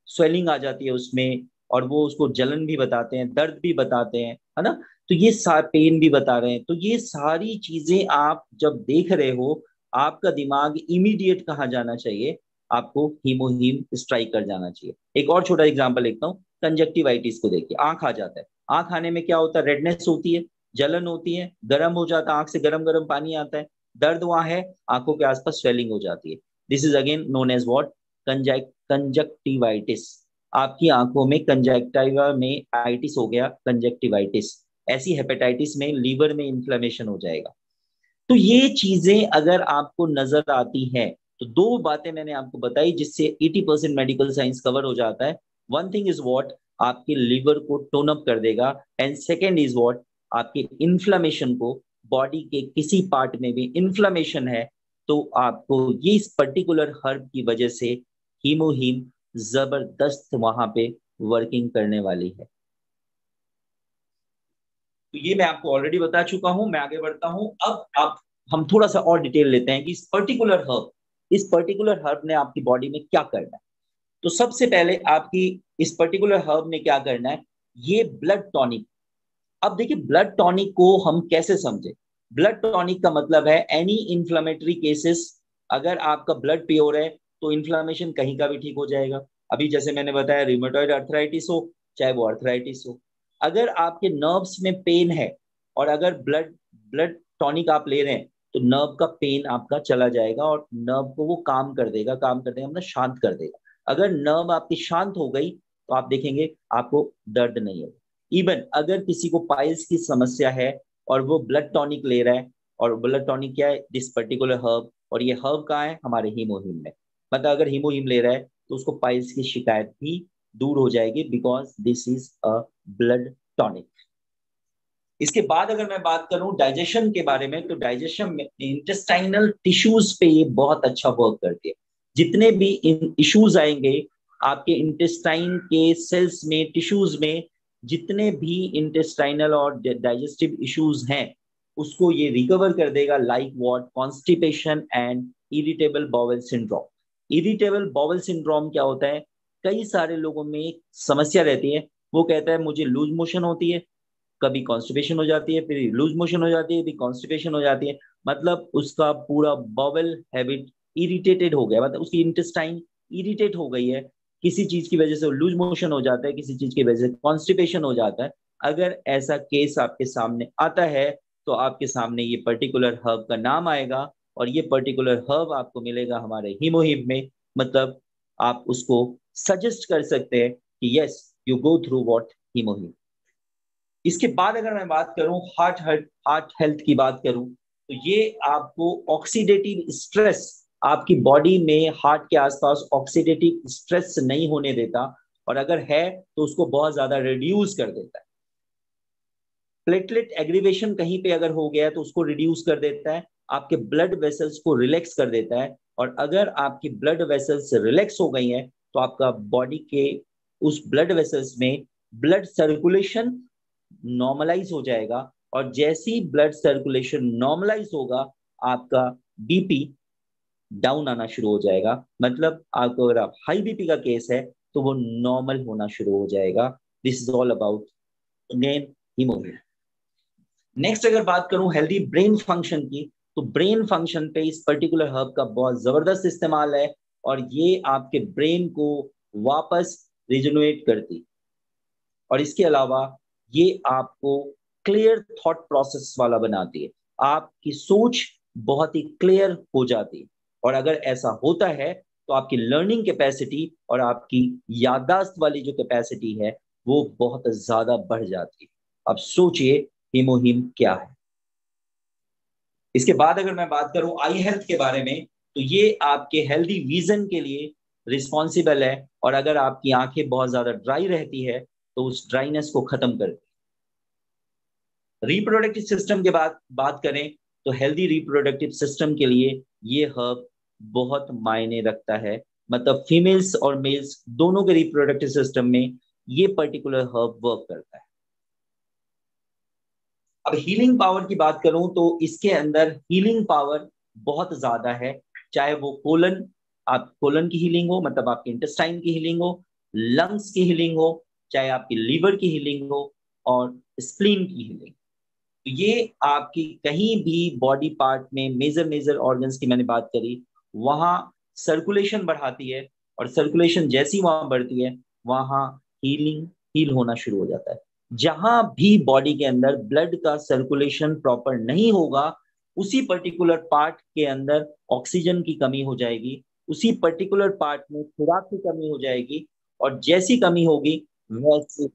स्वेलिंग आ जाती है उसमें, और वो उसको जलन भी बताते हैं, दर्द भी बताते हैं, है ना। तो ये पेन भी बता रहे हैं। तो ये सारी चीजें आप जब देख रहे हो, आपका दिमाग इमीडिएट कहाँ जाना चाहिए, आपको हीमोहीम स्ट्राइक कर जाना चाहिए। एक और छोटा एग्जांपल लेता हूँ, कंजक्टिवाइटिस को देखिए, आंख आ जाता है। आंख आने में क्या होता है, रेडनेस होती है, जलन होती है, गर्म हो जाता है, आंख से गर्म गर्म पानी आता है, दर्द वहां है, आंखों के आसपास स्वेलिंग हो जाती है। This is again known as what, conjunctivitis. आपकी आंखों में कंजक्टिवा में आइटिस हो गया, कंजक्टिवाइटिस। ऐसी हेपेटाइटिस में लीवर में इन्फ्लेमेशन हो जाएगा। तो ये चीजें अगर आपको नजर आती हैं, तो 2 बातें मैंने आपको बताई जिससे 80% मेडिकल साइंस कवर हो जाता है। वन थिंग इज व्हाट, आपके लिवर को टोन अप कर देगा, एंड सेकेंड इज व्हाट, आपके इन्फ्लेमेशन को, बॉडी के किसी पार्ट में भी इन्फ्लेमेशन है तो आपको ये इस पर्टिकुलर हर्ब की वजह से हीमोहीम जबरदस्त वहां पे वर्किंग करने वाली है। तो ये मैं आपको ऑलरेडी बता चुका हूं, मैं आगे बढ़ता हूं। अब आप हम थोड़ा सा और डिटेल लेते हैं कि इस पर्टिकुलर हर्ब ने आपकी बॉडी में क्या करना है। तो सबसे पहले आपकी इस पर्टिकुलर हर्ब ने क्या करना है, ये ब्लड टॉनिक। अब देखिए ब्लड टॉनिक को हम कैसे समझे। ब्लड टॉनिक का मतलब है एनी इंफ्लेमेटरी केसेस, अगर आपका ब्लड प्योर है तो इन्फ्लामेशन कहीं का भी ठीक हो जाएगा। अभी जैसे मैंने बताया, रिमेटॉइड अर्थराइटिस हो, चाहे वो अर्थराइटिस हो। अगर आपके नर्व्स में पेन है और अगर ब्लड ब्लड टॉनिक आप ले रहे हैं तो नर्व का पेन आपका चला जाएगा और नर्व को वो काम कर देगा मतलब शांत कर देगा। अगर नर्व आपकी शांत हो गई तो आप देखेंगे आपको दर्द नहीं होगा। इवन अगर किसी को पाइल्स की समस्या है और वो ब्लड टॉनिक ले रहा है, और ब्लड टॉनिक क्या है, दिस पर्टिकुलर हर्ब, और ये हर्ब कहाँ है, हमारे हीमोहिम में, मतलब अगर हीमोहिम ले रहा है तो उसको पाइल्स की शिकायत भी दूर हो जाएगी, because this is a blood tonic. इसके बाद अगर मैं बात करूं डाइजेशन के बारे में, तो डाइजेशन में इंटेस्टाइनल टिश्यूज पे ये बहुत अच्छा वर्क करती है। जितने भी इश्यूज आएंगे आपके इंटेस्टाइन के सेल्स में, टिश्यूज में, जितने भी इंटेस्टाइनल और डाइजेस्टिव इश्यूज हैं उसको ये रिकवर कर देगा, like what, constipation and irritable bowel syndrome. Irritable bowel syndrome क्या होता है, कई सारे लोगों में एक समस्या रहती है, वो कहता है मुझे लूज मोशन होती है, कभी कॉन्स्टिपेशन हो जाती है, फिर लूज मोशन हो जाती है, फिर कॉन्स्टिपेशन हो जाती है, मतलब उसका पूरा बाउल हैबिट इरिटेटेड हो गया, मतलब उसकी इंटेस्टाइन इरिटेट हो गई है, किसी चीज की वजह से लूज मोशन हो जाता है, किसी चीज की वजह से कॉन्स्टिपेशन हो जाता है। अगर ऐसा केस आपके सामने आता है तो आपके सामने ये पर्टिकुलर हर्ब का नाम आएगा, और ये पर्टिकुलर हर्ब आपको मिलेगा हमारे हीमोहिम में, मतलब आप उसको सजेस्ट कर सकते हैं कि yes you go through what Himoheem. इसके बाद अगर मैं बात करूं हार्ट हेल्थ की बात करूं, तो ये आपको ऑक्सीडेटिव स्ट्रेस, आपकी बॉडी में हार्ट के आसपास ऑक्सीडेटिव स्ट्रेस नहीं होने देता, और अगर है तो उसको बहुत ज्यादा रिड्यूस कर देता है। प्लेटलेट एग्रीवेशन कहीं पे अगर हो गया है तो उसको रिड्यूस कर देता है, आपके ब्लड वेसल्स को रिलैक्स कर देता है, और अगर आपकी ब्लड वेसल्स रिलैक्स हो गई हैं तो आपका बॉडी के उस ब्लड वेसल्स में ब्लड सर्कुलेशन नॉर्मलाइज हो जाएगा, और जैसे ही ब्लड सर्कुलेशन नॉर्मलाइज होगा आपका बीपी डाउन आना शुरू हो जाएगा, मतलब आपको अगर आप हाई बीपी का केस है तो वो नॉर्मल होना शुरू हो जाएगा। This is all about again haemoglobin. Next अगर बात करूं हेल्दी ब्रेन फंक्शन की, तो ब्रेन फंक्शन पे इस पर्टिकुलर हर्ब का बहुत जबरदस्त इस्तेमाल है, और ये आपके ब्रेन को वापस रिजनरेट करती, और इसके अलावा ये आपको क्लियर थॉट प्रोसेस वाला बनाती है, आपकी सोच बहुत ही क्लियर हो जाती है, और अगर ऐसा होता है तो आपकी लर्निंग कैपेसिटी और आपकी याददाश्त वाली जो कैपेसिटी है वो बहुत ज्यादा बढ़ जाती है। अब सोचिए हीमोहिम क्या है। इसके बाद अगर मैं बात करूं आई हेल्थ के बारे में, तो ये आपके हेल्दी विजन के लिए रिस्पॉन्सिबल है, और अगर आपकी आंखें बहुत ज्यादा ड्राई रहती है तो उस ड्राइनेस को खत्म कर। रिप्रोडक्टिव सिस्टम के बाद बात करें तो हेल्दी रिप्रोडक्टिव सिस्टम के लिए ये हर्ब बहुत मायने रखता है, मतलब फीमेल्स और मेल्स दोनों के रिप्रोडक्टिव सिस्टम में ये पर्टिकुलर हर्ब वर्क करता है। अब हीलिंग पावर की बात करूं तो इसके अंदर हीलिंग पावर बहुत ज्यादा है, चाहे वो कोलन, आप कोलन की हीलिंग हो, मतलब आपके इंटेस्टाइन की हीलिंग हो, लंग्स की हीलिंग हो, चाहे आपकी लीवर की हीलिंग हो, और स्प्लीन की हीलिंग। तो ये आपकी कहीं भी बॉडी पार्ट में मेजर मेजर ऑर्गन्स की मैंने बात करी, वहां सर्कुलेशन बढ़ाती है, और सर्कुलेशन जैसी वहां बढ़ती है वहां हीलिंग हील होना शुरू हो जाता है। जहां भी बॉडी के अंदर ब्लड का सर्कुलेशन प्रॉपर नहीं होगा उसी पर्टिकुलर पार्ट के अंदर ऑक्सीजन की कमी हो जाएगी, उसी पर्टिकुलर पार्ट में खुराक की कमी हो जाएगी, और जैसी कमी होगी वैसे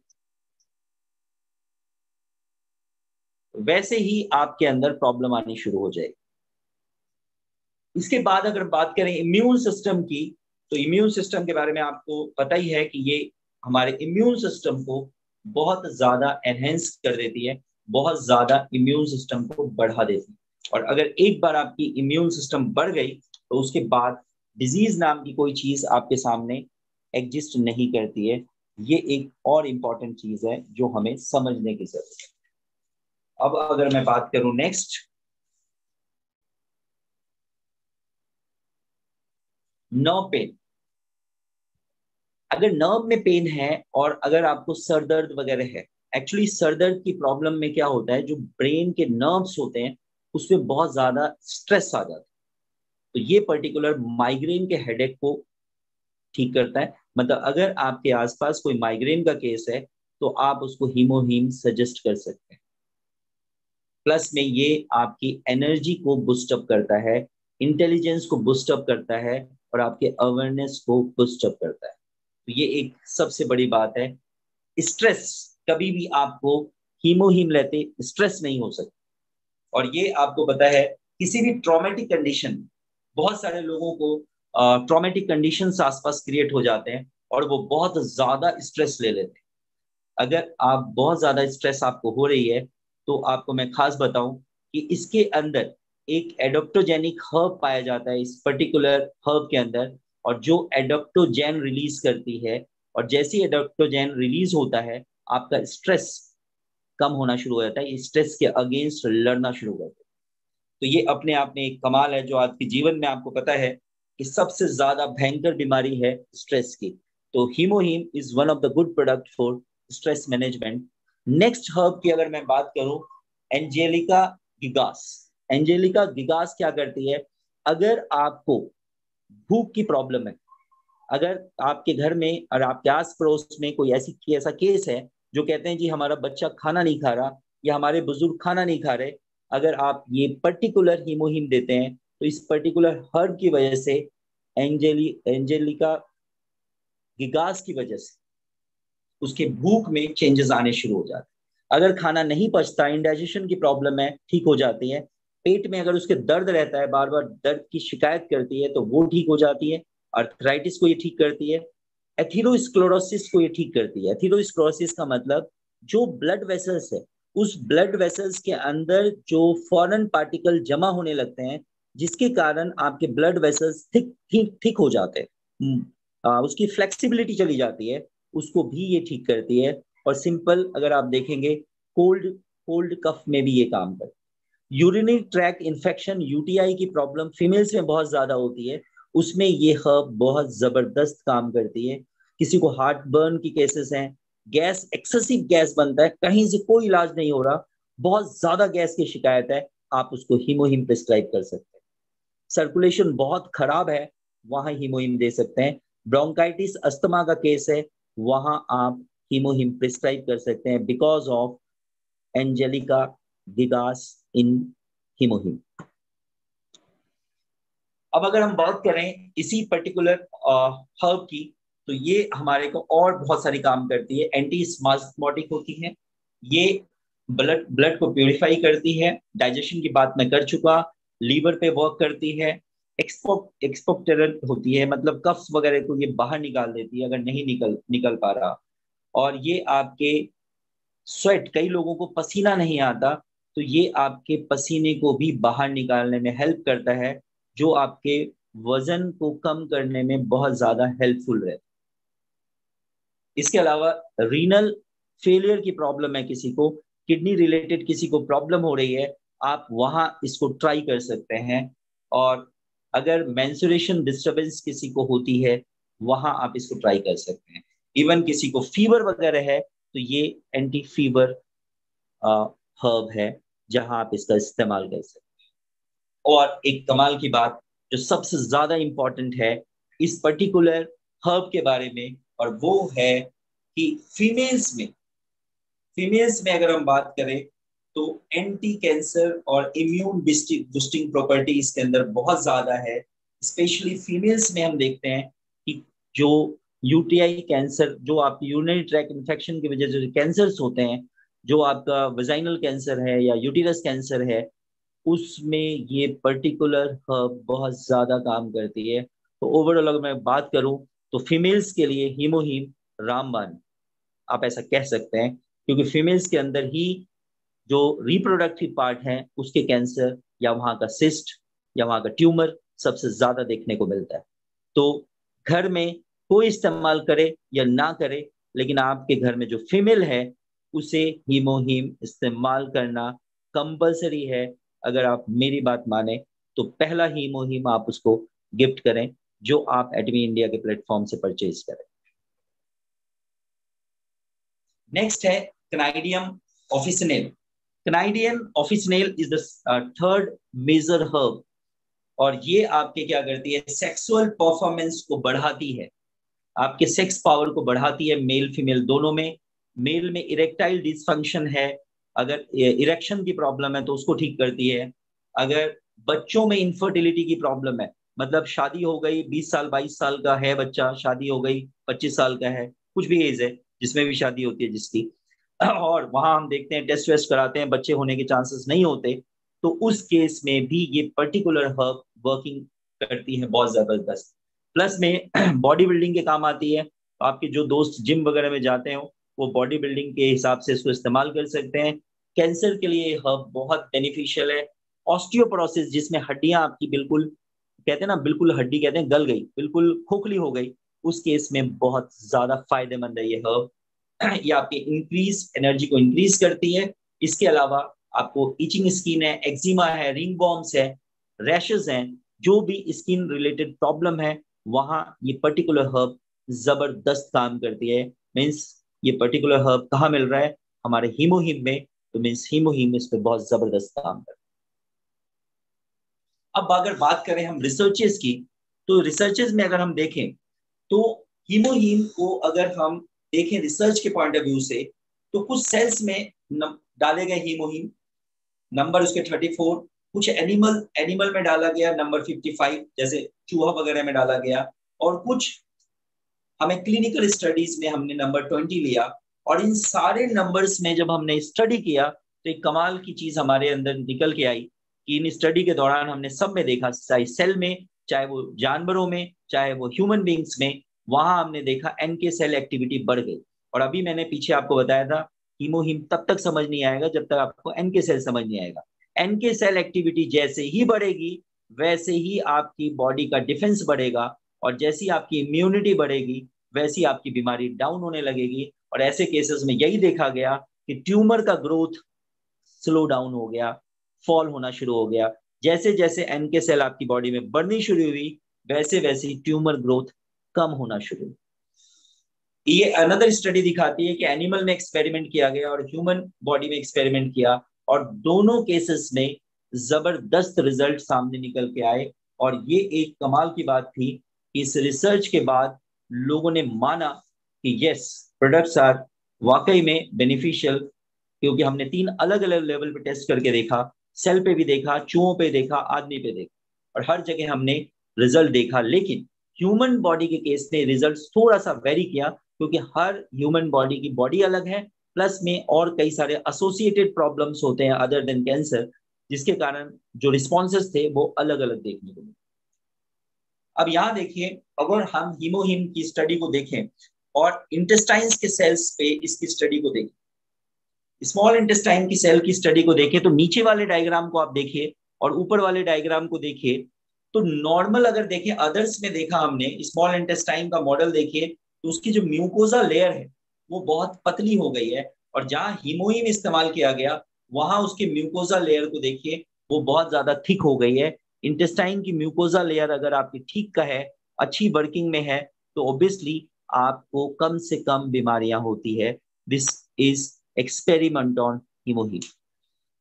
वैसे ही आपके अंदर प्रॉब्लम आनी शुरू हो जाएगी। इसके बाद अगर बात करें इम्यून सिस्टम की, तो इम्यून सिस्टम के बारे में आपको पता ही है कि ये हमारे इम्यून सिस्टम को बहुत ज्यादा एनहेंस कर देती है, बहुत ज्यादा इम्यून सिस्टम को बढ़ा देती है, और अगर एक बार आपकी इम्यून सिस्टम बढ़ गई तो उसके बाद डिजीज नाम की कोई चीज आपके सामने एग्जिस्ट नहीं करती है। ये एक और इम्पॉर्टेंट चीज है जो हमें समझने की जरूरत है। अब अगर मैं बात करूं नेक्स्ट, नर्व पेन। अगर नर्व में पेन है और अगर आपको सर दर्द वगैरह है, एक्चुअली सर दर्द की प्रॉब्लम में क्या होता है, जो ब्रेन के नर्व्स होते हैं उसमें बहुत ज्यादा स्ट्रेस आ जाता है, तो ये पर्टिकुलर माइग्रेन के हेडेक को ठीक करता है। मतलब अगर आपके आसपास कोई माइग्रेन का केस है तो आप उसको हीमोहीम सजेस्ट कर सकते हैं। प्लस में ये आपकी एनर्जी को बूस्ट अप करता है, इंटेलिजेंस को बूस्ट अप करता है और आपके अवेयरनेस को बूस्ट अप करता है। तो ये एक सबसे बड़ी बात है। स्ट्रेस कभी भी आपको हीमोहीम लेते स्ट्रेस नहीं हो सकता। और ये आपको पता है किसी भी ट्रॉमेटिक कंडीशन, बहुत सारे लोगों को ट्रॉमेटिक कंडीशंस आसपास क्रिएट हो जाते हैं और वो बहुत ज्यादा स्ट्रेस ले लेते हैं। अगर आप बहुत ज्यादा स्ट्रेस आपको हो रही है तो आपको मैं खास बताऊं कि इसके अंदर एक एडोप्टोजेनिक हर्ब पाया जाता है इस पर्टिकुलर हर्ब के अंदर, और जो एडोप्टोजेन रिलीज करती है, और जैसे ही एडोप्टोजेन रिलीज होता है आपका स्ट्रेस कम होना शुरू हो जाता है, स्ट्रेस के अगेंस्ट लड़ना शुरू करते हैं। तो ये अपने आप में एक कमाल है जो आज के जीवन में आपको पता है कि सबसे ज्यादा भयंकर बीमारी है स्ट्रेस की। तो Himoheem is one of the good product for stress management. Next herb की अगर मैं बात करूं, एंजेलिका गिगास। एंजेलिका गिगास क्या करती है, अगर आपको भूख की प्रॉब्लम है, अगर आपके घर में और आपके आस पड़ोस में कोई ऐसा केस है जो कहते हैं जी हमारा बच्चा खाना नहीं खा रहा या हमारे बुजुर्ग खाना नहीं खा रहे, अगर आप ये पर्टिकुलर हीमोहीम देते हैं तो इस पर्टिकुलर हर्ब की वजह से, एंजेलिका गिगास की वजह से उसके भूख में चेंजेस आने शुरू हो जाते हैं। अगर खाना नहीं पचता, इंडाइजेशन की प्रॉब्लम है, ठीक हो जाती है। पेट में अगर उसके दर्द रहता है, बार बार दर्द की शिकायत करती है, तो वो ठीक हो जाती है। आर्थराइटिस को ये ठीक करती है। एथेरोस्क्लेरोसिस को ये ठीक करती है। एथेरोस्क्लेरोसिस का मतलब जो ब्लड वेसल्स है, उस ब्लड वेसल्स के अंदर जो फॉरेन पार्टिकल जमा होने लगते हैं, जिसके कारण आपके blood vessels thick thick thick हो जाते हैं, उसकी फ्लेक्सिबिलिटी चली जाती है, उसको भी ये ठीक करती है। और सिंपल अगर आप देखेंगे, कोल्ड कोल्ड कफ में भी ये काम करती है। यूरिनरी ट्रैक इन्फेक्शन, यूटीआई की प्रॉब्लम फीमेल्स में बहुत ज्यादा होती है, उसमें ये हर्ब बहुत जबरदस्त काम करती है। किसी को हार्ट बर्न की केसेस हैं, गैस, एक्सेसिव गैस बनता है, कहीं से कोई इलाज नहीं हो रहा, बहुत ज्यादा गैस की शिकायत है, आप उसको हीमोहिम प्रिस्क्राइब कर सकते हैं। सर्कुलेशन बहुत खराब है, वहां हीमोहिम दे सकते हैं। ब्रोंकाइटिस, अस्थमा का केस है, वहां आप हीमोहिम प्रिस्क्राइब कर सकते हैं बिकॉज ऑफ एंजेलिका गिगास इन हीमोहिम। अब अगर हम बात करें इसी पर्टिकुलर हर्ब की, तो ये हमारे को और बहुत सारी काम करती है। एंटी स्पाज्मोटिक होती है, ये ब्लड ब्लड को प्यूरिफाई करती है, डाइजेशन की बात मैं कर चुका, लीवर पे वर्क करती है, एक्सपोक्टेरल होती है, मतलब कफ्स वगैरह को ये बाहर निकाल देती है अगर नहीं निकल पा रहा। और ये आपके स्वेट, कई लोगों को पसीना नहीं आता, तो ये आपके पसीने को भी बाहर निकालने में हेल्प करता है, जो आपके वजन को कम करने में बहुत ज्यादा हेल्पफुल है। इसके अलावा रीनल फेलियर की प्रॉब्लम है किसी को, किडनी रिलेटेड किसी को प्रॉब्लम हो रही है, आप वहां इसको ट्राई कर सकते हैं। और अगर मेंस्ट्रुएशन डिस्टरबेंस किसी को होती है, वहां आप इसको ट्राई कर सकते हैं। इवन किसी को फीवर वगैरह है तो ये एंटी फीवर हर्ब है, जहां आप इसका इस्तेमाल कर सकते हैं। और एक कमाल की बात जो सबसे ज्यादा इंपॉर्टेंट है इस पर्टिकुलर हर्ब के बारे में, और वो है कि फीमेल्स में अगर हम बात करें तो एंटी कैंसर और इम्यून बूस्टिंग प्रॉपर्टी इसके अंदर बहुत ज्यादा है। स्पेशली फीमेल्स में हम देखते हैं कि जो यूटीआई कैंसर, जो आपकी यूरिनरी ट्रैक इन्फेक्शन की वजह से कैंसर्स होते हैं, जो आपका वेजाइनल कैंसर है या यूटेरस कैंसर है, उसमें ये पर्टिकुलर हर्ब बहुत ज्यादा काम करती है। तो ओवरऑल अगर मैं बात करूं तो फीमेल्स के लिए हीमोहीम रामबाण, आप ऐसा कह सकते हैं, क्योंकि फीमेल्स के अंदर ही जो रिप्रोडक्टिव पार्ट है उसके कैंसर या वहां का सिस्ट या वहां का ट्यूमर सबसे ज्यादा देखने को मिलता है। तो घर में कोई इस्तेमाल करे या ना करे, लेकिन आपके घर में जो फीमेल है उसे हीमोहीम इस्तेमाल करना कंपलसरी है। अगर आप मेरी बात माने तो पहला हीमोहीम आप उसको गिफ्ट करें, जो आप एटमी इंडिया के प्लेटफॉर्म से परचेज करें। नेक्स्ट है cnidium officinale. Cnidium officinale is the third major herb, और ये आपके क्या करती है, सेक्सुअल परफॉर्मेंस को बढ़ाती है, आपके सेक्स पावर को बढ़ाती है, मेल फीमेल दोनों में। मेल में इरेक्टाइल डिसफंक्शन है, अगर इरेक्शन की प्रॉब्लम है तो उसको ठीक करती है। अगर बच्चों में इनफर्टिलिटी की प्रॉब्लम है, मतलब शादी हो गई, 20 साल 22 साल का है बच्चा, शादी हो गई 25 साल का है, कुछ भी एज है जिसमें भी शादी होती है जिसकी, और वहां हम देखते हैं टेस्ट वेस्ट कराते हैं, बच्चे होने के चांसेस नहीं होते, तो उस केस में भी ये पर्टिकुलर हर्ब वर्किंग करती है बहुत जबरदस्त। प्लस में बॉडी बिल्डिंग के काम आती है। तो आपके जो दोस्त जिम वगैरह में जाते हो वो बॉडी बिल्डिंग के हिसाब से इसको इस्तेमाल कर सकते हैं। कैंसर के लिए हर्ब बहुत बेनिफिशियल है। ऑस्टियोपोरोसिस, जिसमें हड्डियां आपकी बिल्कुल, कहते हैं ना, बिल्कुल हड्डी कहते हैं गल गई, बिल्कुल खोखली हो गई, उस केस में बहुत ज्यादा फायदेमंद है ये हर्ब। ये आपके इंक्रीज एनर्जी को इंक्रीज करती है। इसके अलावा आपको इचिंग स्किन है, एक्जिमा है, रिंग बॉम्स है, रैशेस हैं, जो भी स्किन रिलेटेड प्रॉब्लम है, वहां ये पर्टिकुलर हर्ब जबरदस्त काम करती है। मीन्स ये पर्टिकुलर हर्ब कहाँ मिल रहा है? हमारे हीमोहिम में। तो मीन्स हीमोहिम इस पे बहुत जबरदस्त काम करता है। अब अगर बात करें हम रिसर्चेस की, तो रिसर्चेस में अगर हम देखें तो हीमोहीम को अगर हम देखें रिसर्च के पॉइंट ऑफ व्यू से, तो कुछ सेल्स में डाले गए हीमोहीम, नंबर उसके 34, कुछ एनिमल एनिमल में डाला गया नंबर 55, जैसे चूहा वगैरह में डाला गया, और कुछ हमें क्लिनिकल स्टडीज में हमने नंबर 20 लिया। और इन सारे नंबर्स में जब हमने स्टडी किया तो एक कमाल की चीज हमारे अंदर निकल के आई कि इन स्टडी के दौरान हमने सब में देखा, चाहे सेल में, चाहे वो जानवरों में, चाहे वो ह्यूमन बींग्स में, वहां हमने देखा एनके सेल एक्टिविटी बढ़ गई। और अभी मैंने पीछे आपको बताया था हीमोहीम तब तक समझ नहीं आएगा जब तक आपको एनके सेल समझ नहीं आएगा। एनके सेल एक्टिविटी जैसे ही बढ़ेगी वैसे ही आपकी बॉडी का डिफेंस बढ़ेगा, और जैसी आपकी इम्यूनिटी बढ़ेगी वैसी आपकी बीमारी डाउन होने लगेगी। और ऐसे केसेस में यही देखा गया कि ट्यूमर का ग्रोथ स्लो डाउन हो गया, फॉल होना शुरू हो गया। जैसे जैसे एनके सेल आपकी बॉडी में बढ़नी शुरू हुई वैसे वैसे ही ट्यूमर ग्रोथ कम होना शुरू हुई। ये अनदर स्टडी दिखाती है कि एनिमल में एक्सपेरिमेंट किया गया और ह्यूमन बॉडी में एक्सपेरिमेंट किया, और दोनों केसेस में जबरदस्त रिजल्ट सामने निकल के आए। और ये एक कमाल की बात थी कि इस रिसर्च के बाद लोगों ने माना कि यस, प्रोडक्ट्स आर वाकई में बेनिफिशियल, क्योंकि हमने 3 अलग अलग लेवल पे टेस्ट करके देखा, सेल पे भी देखा, चूहों पे देखा, आदमी पे देखा, और हर जगह हमने रिजल्ट देखा। लेकिन ह्यूमन बॉडी के केस में रिजल्ट थोड़ा सा वेरी किया, क्योंकि हर ह्यूमन बॉडी की बॉडी अलग है, प्लस में और कई सारे एसोसिएटेड प्रॉब्लम्स होते हैं अदर देन कैंसर, जिसके कारण जो रिस्पॉन्सेस थे वो अलग अलग देखने को मिले। अब यहाँ देखिए, अगर हम हीमोहिम की स्टडी को देखें और इंटेस्टाइन्स के सेल्स पे इसकी स्टडी को देखें, स्मॉल इंटेस्टाइन की सेल की स्टडी को देखें, तो नीचे वाले डायग्राम को आप देखिए और ऊपर वाले डायग्राम को देखिए, तो नॉर्मल अगर देखें अदर्स में देखा हमने, स्मॉल इंटेस्टाइन का मॉडल देखिए, तो उसकी जो म्यूकोजा लेयर है वो बहुत पतली हो गई है, और जहां हीमोइन इस्तेमाल किया गया वहां उसकी म्यूकोजा लेयर को देखिए, वो बहुत ज्यादा थिक हो गई है। इंटेस्टाइन की म्यूकोजा लेयर अगर आपकी ठीक का है, अच्छी वर्किंग में है, तो ऑब्वियसली आपको कम से कम बीमारियां होती है। This is experiment on Himoheem.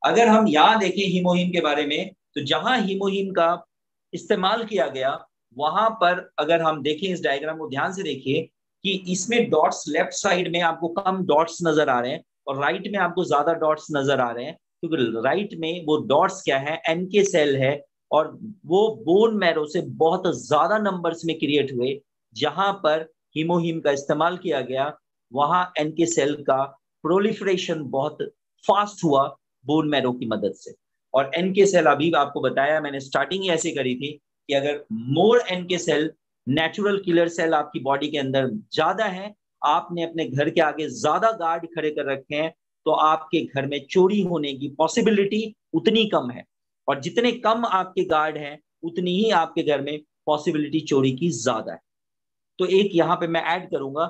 अगर हम यहाँ देखें हीमोहीम के बारे में, तो जहां हीमोहीम का इस्तेमाल किया गया वहां पर अगर हम देखें, इस डायग्राम को ध्यान से देखिए कि इसमें डॉट्स लेफ्ट साइड में आपको कम डॉट्स नजर आ रहे हैं और राइट में आपको ज्यादा डॉट्स नजर आ रहे हैं, क्योंकि राइट में वो डॉट्स क्या है, एनके सेल है, और वो बोन मैरो से बहुत ज्यादा नंबर्स में क्रिएट हुए। जहां पर हीमोहीम का इस्तेमाल किया गया वहां एनके सेल का प्रोलिफरेशन बहुत फास्ट हुआ बोन मैरो की मदद से। और एनके सेल, अभी आपको बताया मैंने, स्टार्टिंग ही ऐसे करी थी कि अगर more NK cell, natural killer cell आपकी बॉडी के अंदर ज्यादा है, आपने अपने घर के आगे ज्यादा गार्ड खड़े कर रखे हैं, तो आपके घर में चोरी होने की पॉसिबिलिटी उतनी कम है, और जितने कम आपके गार्ड हैं उतनी ही आपके घर में पॉसिबिलिटी चोरी की ज्यादा है। तो एक यहाँ पे मैं ऐड करूंगा,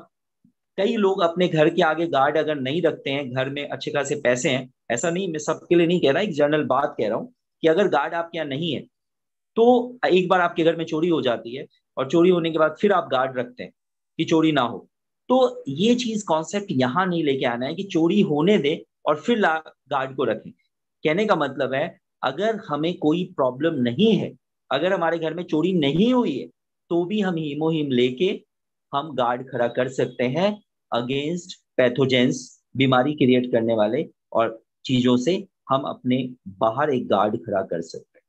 कई लोग अपने घर के आगे गार्ड अगर नहीं रखते हैं, घर में अच्छे खासे पैसे हैं, ऐसा नहीं, मैं सबके लिए नहीं कह रहा, एक जनरल बात कह रहा हूँ कि अगर गार्ड आपके यहाँ नहीं है तो एक बार आपके घर में चोरी हो जाती है, और चोरी होने के बाद फिर आप गार्ड रखते हैं कि चोरी ना हो। तो ये चीज कॉन्सेप्ट यहाँ नहीं लेके आना है कि चोरी होने दे और फिर गार्ड को रखें। कहने का मतलब है, अगर हमें कोई प्रॉब्लम नहीं है, अगर हमारे घर में चोरी नहीं हुई है, तो भी हम हीमोहीम लेके हम गार्ड खड़ा कर सकते हैं अगेंस्ट पैथोजेंस, बीमारी क्रिएट करने वाले। और चीजों से हम अपने बाहर एक गार्ड खड़ा कर सकते हैं,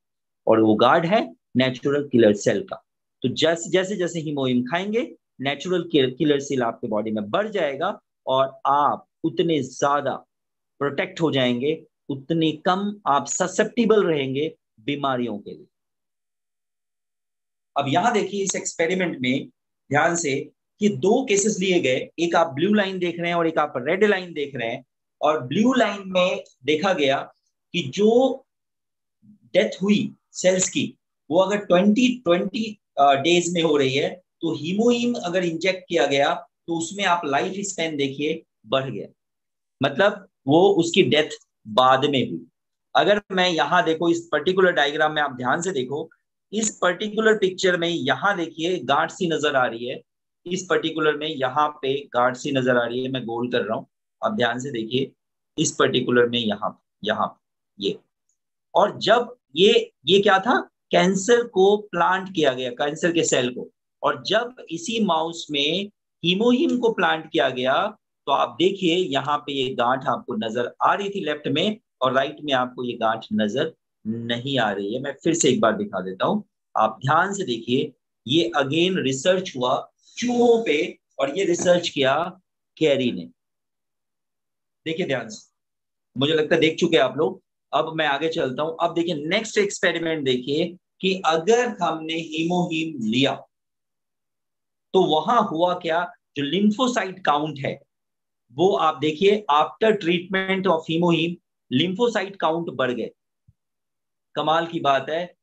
और वो गार्ड है नेचुरल किलर सेल का। तो जैसे जैसे जैसे हीमोहिम खाएंगे, नेचुरल किलर सेल आपके बॉडी में बढ़ जाएगा, और आप उतने ज्यादा प्रोटेक्ट हो जाएंगे, उतने कम आप ससेप्टिबल रहेंगे बीमारियों के लिए। अब यहां देखिए इस एक्सपेरिमेंट में ध्यान से कि दो केसेस लिए गए, एक आप ब्लू लाइन देख रहे हैं और एक आप रेड लाइन देख रहे हैं। और ब्लू लाइन में देखा गया कि जो डेथ हुई सेल्स की, वो अगर 20 डेज में हो रही है, तो हीमोहिम अगर इंजेक्ट किया गया तो उसमें आप लाइफ स्पैन देखिए बढ़ गया, मतलब वो उसकी डेथ बाद में हुई। अगर मैं यहां देखो इस पर्टिकुलर डायग्राम में आप ध्यान से देखो, इस पर्टिकुलर पिक्चर में यहां देखिए गांठ सी नजर आ रही है, इस पर्टिकुलर में यहाँ पे गांठ सी नजर आ रही है, मैं गोल कर रहा हूं, आप ध्यान से देखिए इस पर्टिकुलर में यहाँ ये। और जब ये क्या था, कैंसर को प्लांट किया गया, कैंसर के सेल को, और जब इसी माउस में हीमोहिम को प्लांट किया गया, तो आप देखिए यहाँ पे ये गांठ आपको नजर आ रही थी लेफ्ट में, और राइट में आपको ये गांठ नजर नहीं आ रही है। मैं फिर से एक बार दिखा देता हूं, आप ध्यान से देखिए। ये अगेन रिसर्च हुआ चूहों पे, और ये रिसर्च किया कैरी ने। देखिए ध्यान से, मुझे लगता है देख चुके आप लोग। अब मैं आगे चलता हूं। अब देखिए नेक्स्ट एक्सपेरिमेंट देखिए कि अगर हमने हीमोहीम लिया तो वहां हुआ क्या, जो लिम्फोसाइट काउंट है वो आप देखिए after treatment of Himoheem lymphocyte count बढ़ गए। कमाल की बात है,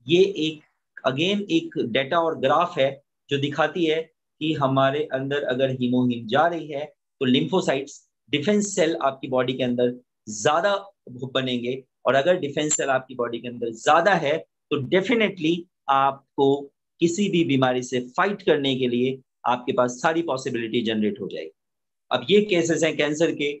ये एक अगेन एक डेटा और ग्राफ है जो दिखाती है कि हमारे अंदर अगर हीमोहीम जा रही है तो लिम्फोसाइट्स डिफेंस सेल आपकी बॉडी के अंदर ज्यादा बनेंगे, और अगर डिफेंस सेल आपकी बॉडी के अंदर ज्यादा है तो डेफिनेटली आपको किसी भी बीमारी से फाइट करने के लिए आपके पास सारी पॉसिबिलिटी जनरेट हो जाएगी। अब ये केसेस हैं कैंसर के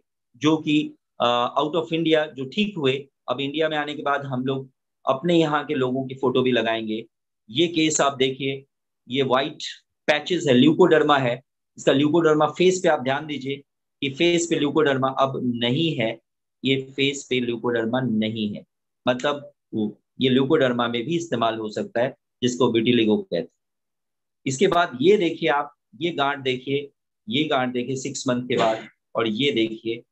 जो कि आउट ऑफ इंडिया जो ठीक हुए। अब इंडिया में आने के बाद हम लोग अपने यहाँ के लोगों की फोटो भी लगाएंगे। ये केस आप देखिए, ये व्हाइट पैचेस है, ल्यूकोडर्मा है, इसका ल्यूकोडर्मा फेस पे आप ध्यान दीजिए कि फेस पे ल्यूकोडर्मा अब नहीं है, ये फेस पे ल्यूकोडर्मा नहीं है, मतलब ये ल्यूकोडर्मा में भी इस्तेमाल हो सकता है, जिसको विटिलिगो कहते हैं। इसके बाद ये देखिए आप, ये गांठ देखिए, ये गांठ देखिए 6 मंथ के बाद, और ये देखिए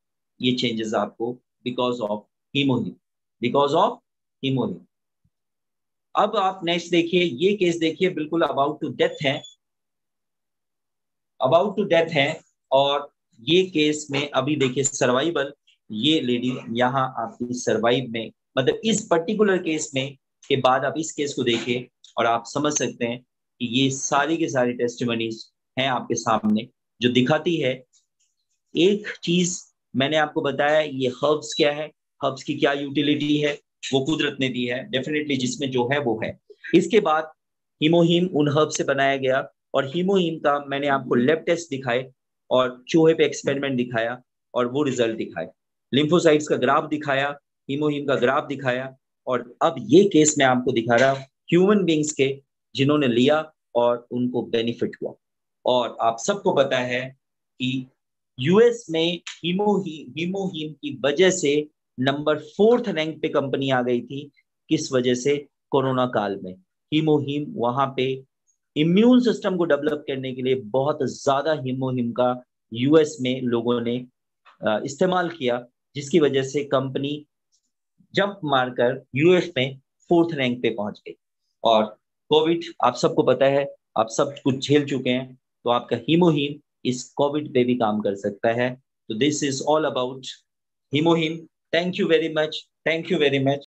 ये चेंजेस आपको बिकॉज ऑफ हीमोहीम, बिकॉज ऑफ हीमोहीम। अब आप नेक्स्ट देखिए, ये केस देखिए बिल्कुल अबाउट टू डेथ है, अबाउट टू डेथ है। और ये केस में अभी देखिए सर्वाइवल, ये लेडी यहाँ आपकी सर्वाइव में, मतलब इस पर्टिकुलर केस में के बाद आप इस केस को देखिए और आप समझ सकते हैं कि ये सारी के सारी टेस्टिमनीज हैं आपके सामने, जो दिखाती है एक चीज। मैंने आपको बताया ये हर्ब्स क्या है, हर्ब्स की क्या यूटिलिटी है, वो कुदरत ने दी है, डेफिनेटली जिसमें जो है वो है। इसके बाद हीमोहीम उन हर्ब से बनाया गया, और हीमोहीम का मैंने आपको लैब टेस्ट दिखाए और चूहे पे एक्सपेरिमेंट दिखाया और वो रिजल्ट दिखाए, लिम्फोसाइट्स का ग्राफ दिखाया, हीमोहीम का ग्राफ दिखाया। और अब ये केस मैं आपको दिखा रहा हूं ह्यूमन बींग्स के, जिन्होंने लिया और उनको बेनिफिट हुआ। और आप सबको पता है कि यूएस में हीमोहीम की वजह से नंबर 4th रैंक पे कंपनी आ गई थी। किस वजह से, कोरोना काल में हीमोहीम वहां पे इम्यून सिस्टम को डेवलप करने के लिए बहुत ज्यादा हीमोहीम का यूएस में लोगों ने इस्तेमाल किया, जिसकी वजह से कंपनी जंप मारकर यूएस में 4th रैंक पे पहुंच गई। और कोविड आप सबको पता है, आप सब कुछ झेल चुके हैं, तो आपका हीमोहीम इस कोविड पे भी काम कर सकता है। तो this is all about Himoheem. Thank you very much, thank you very much.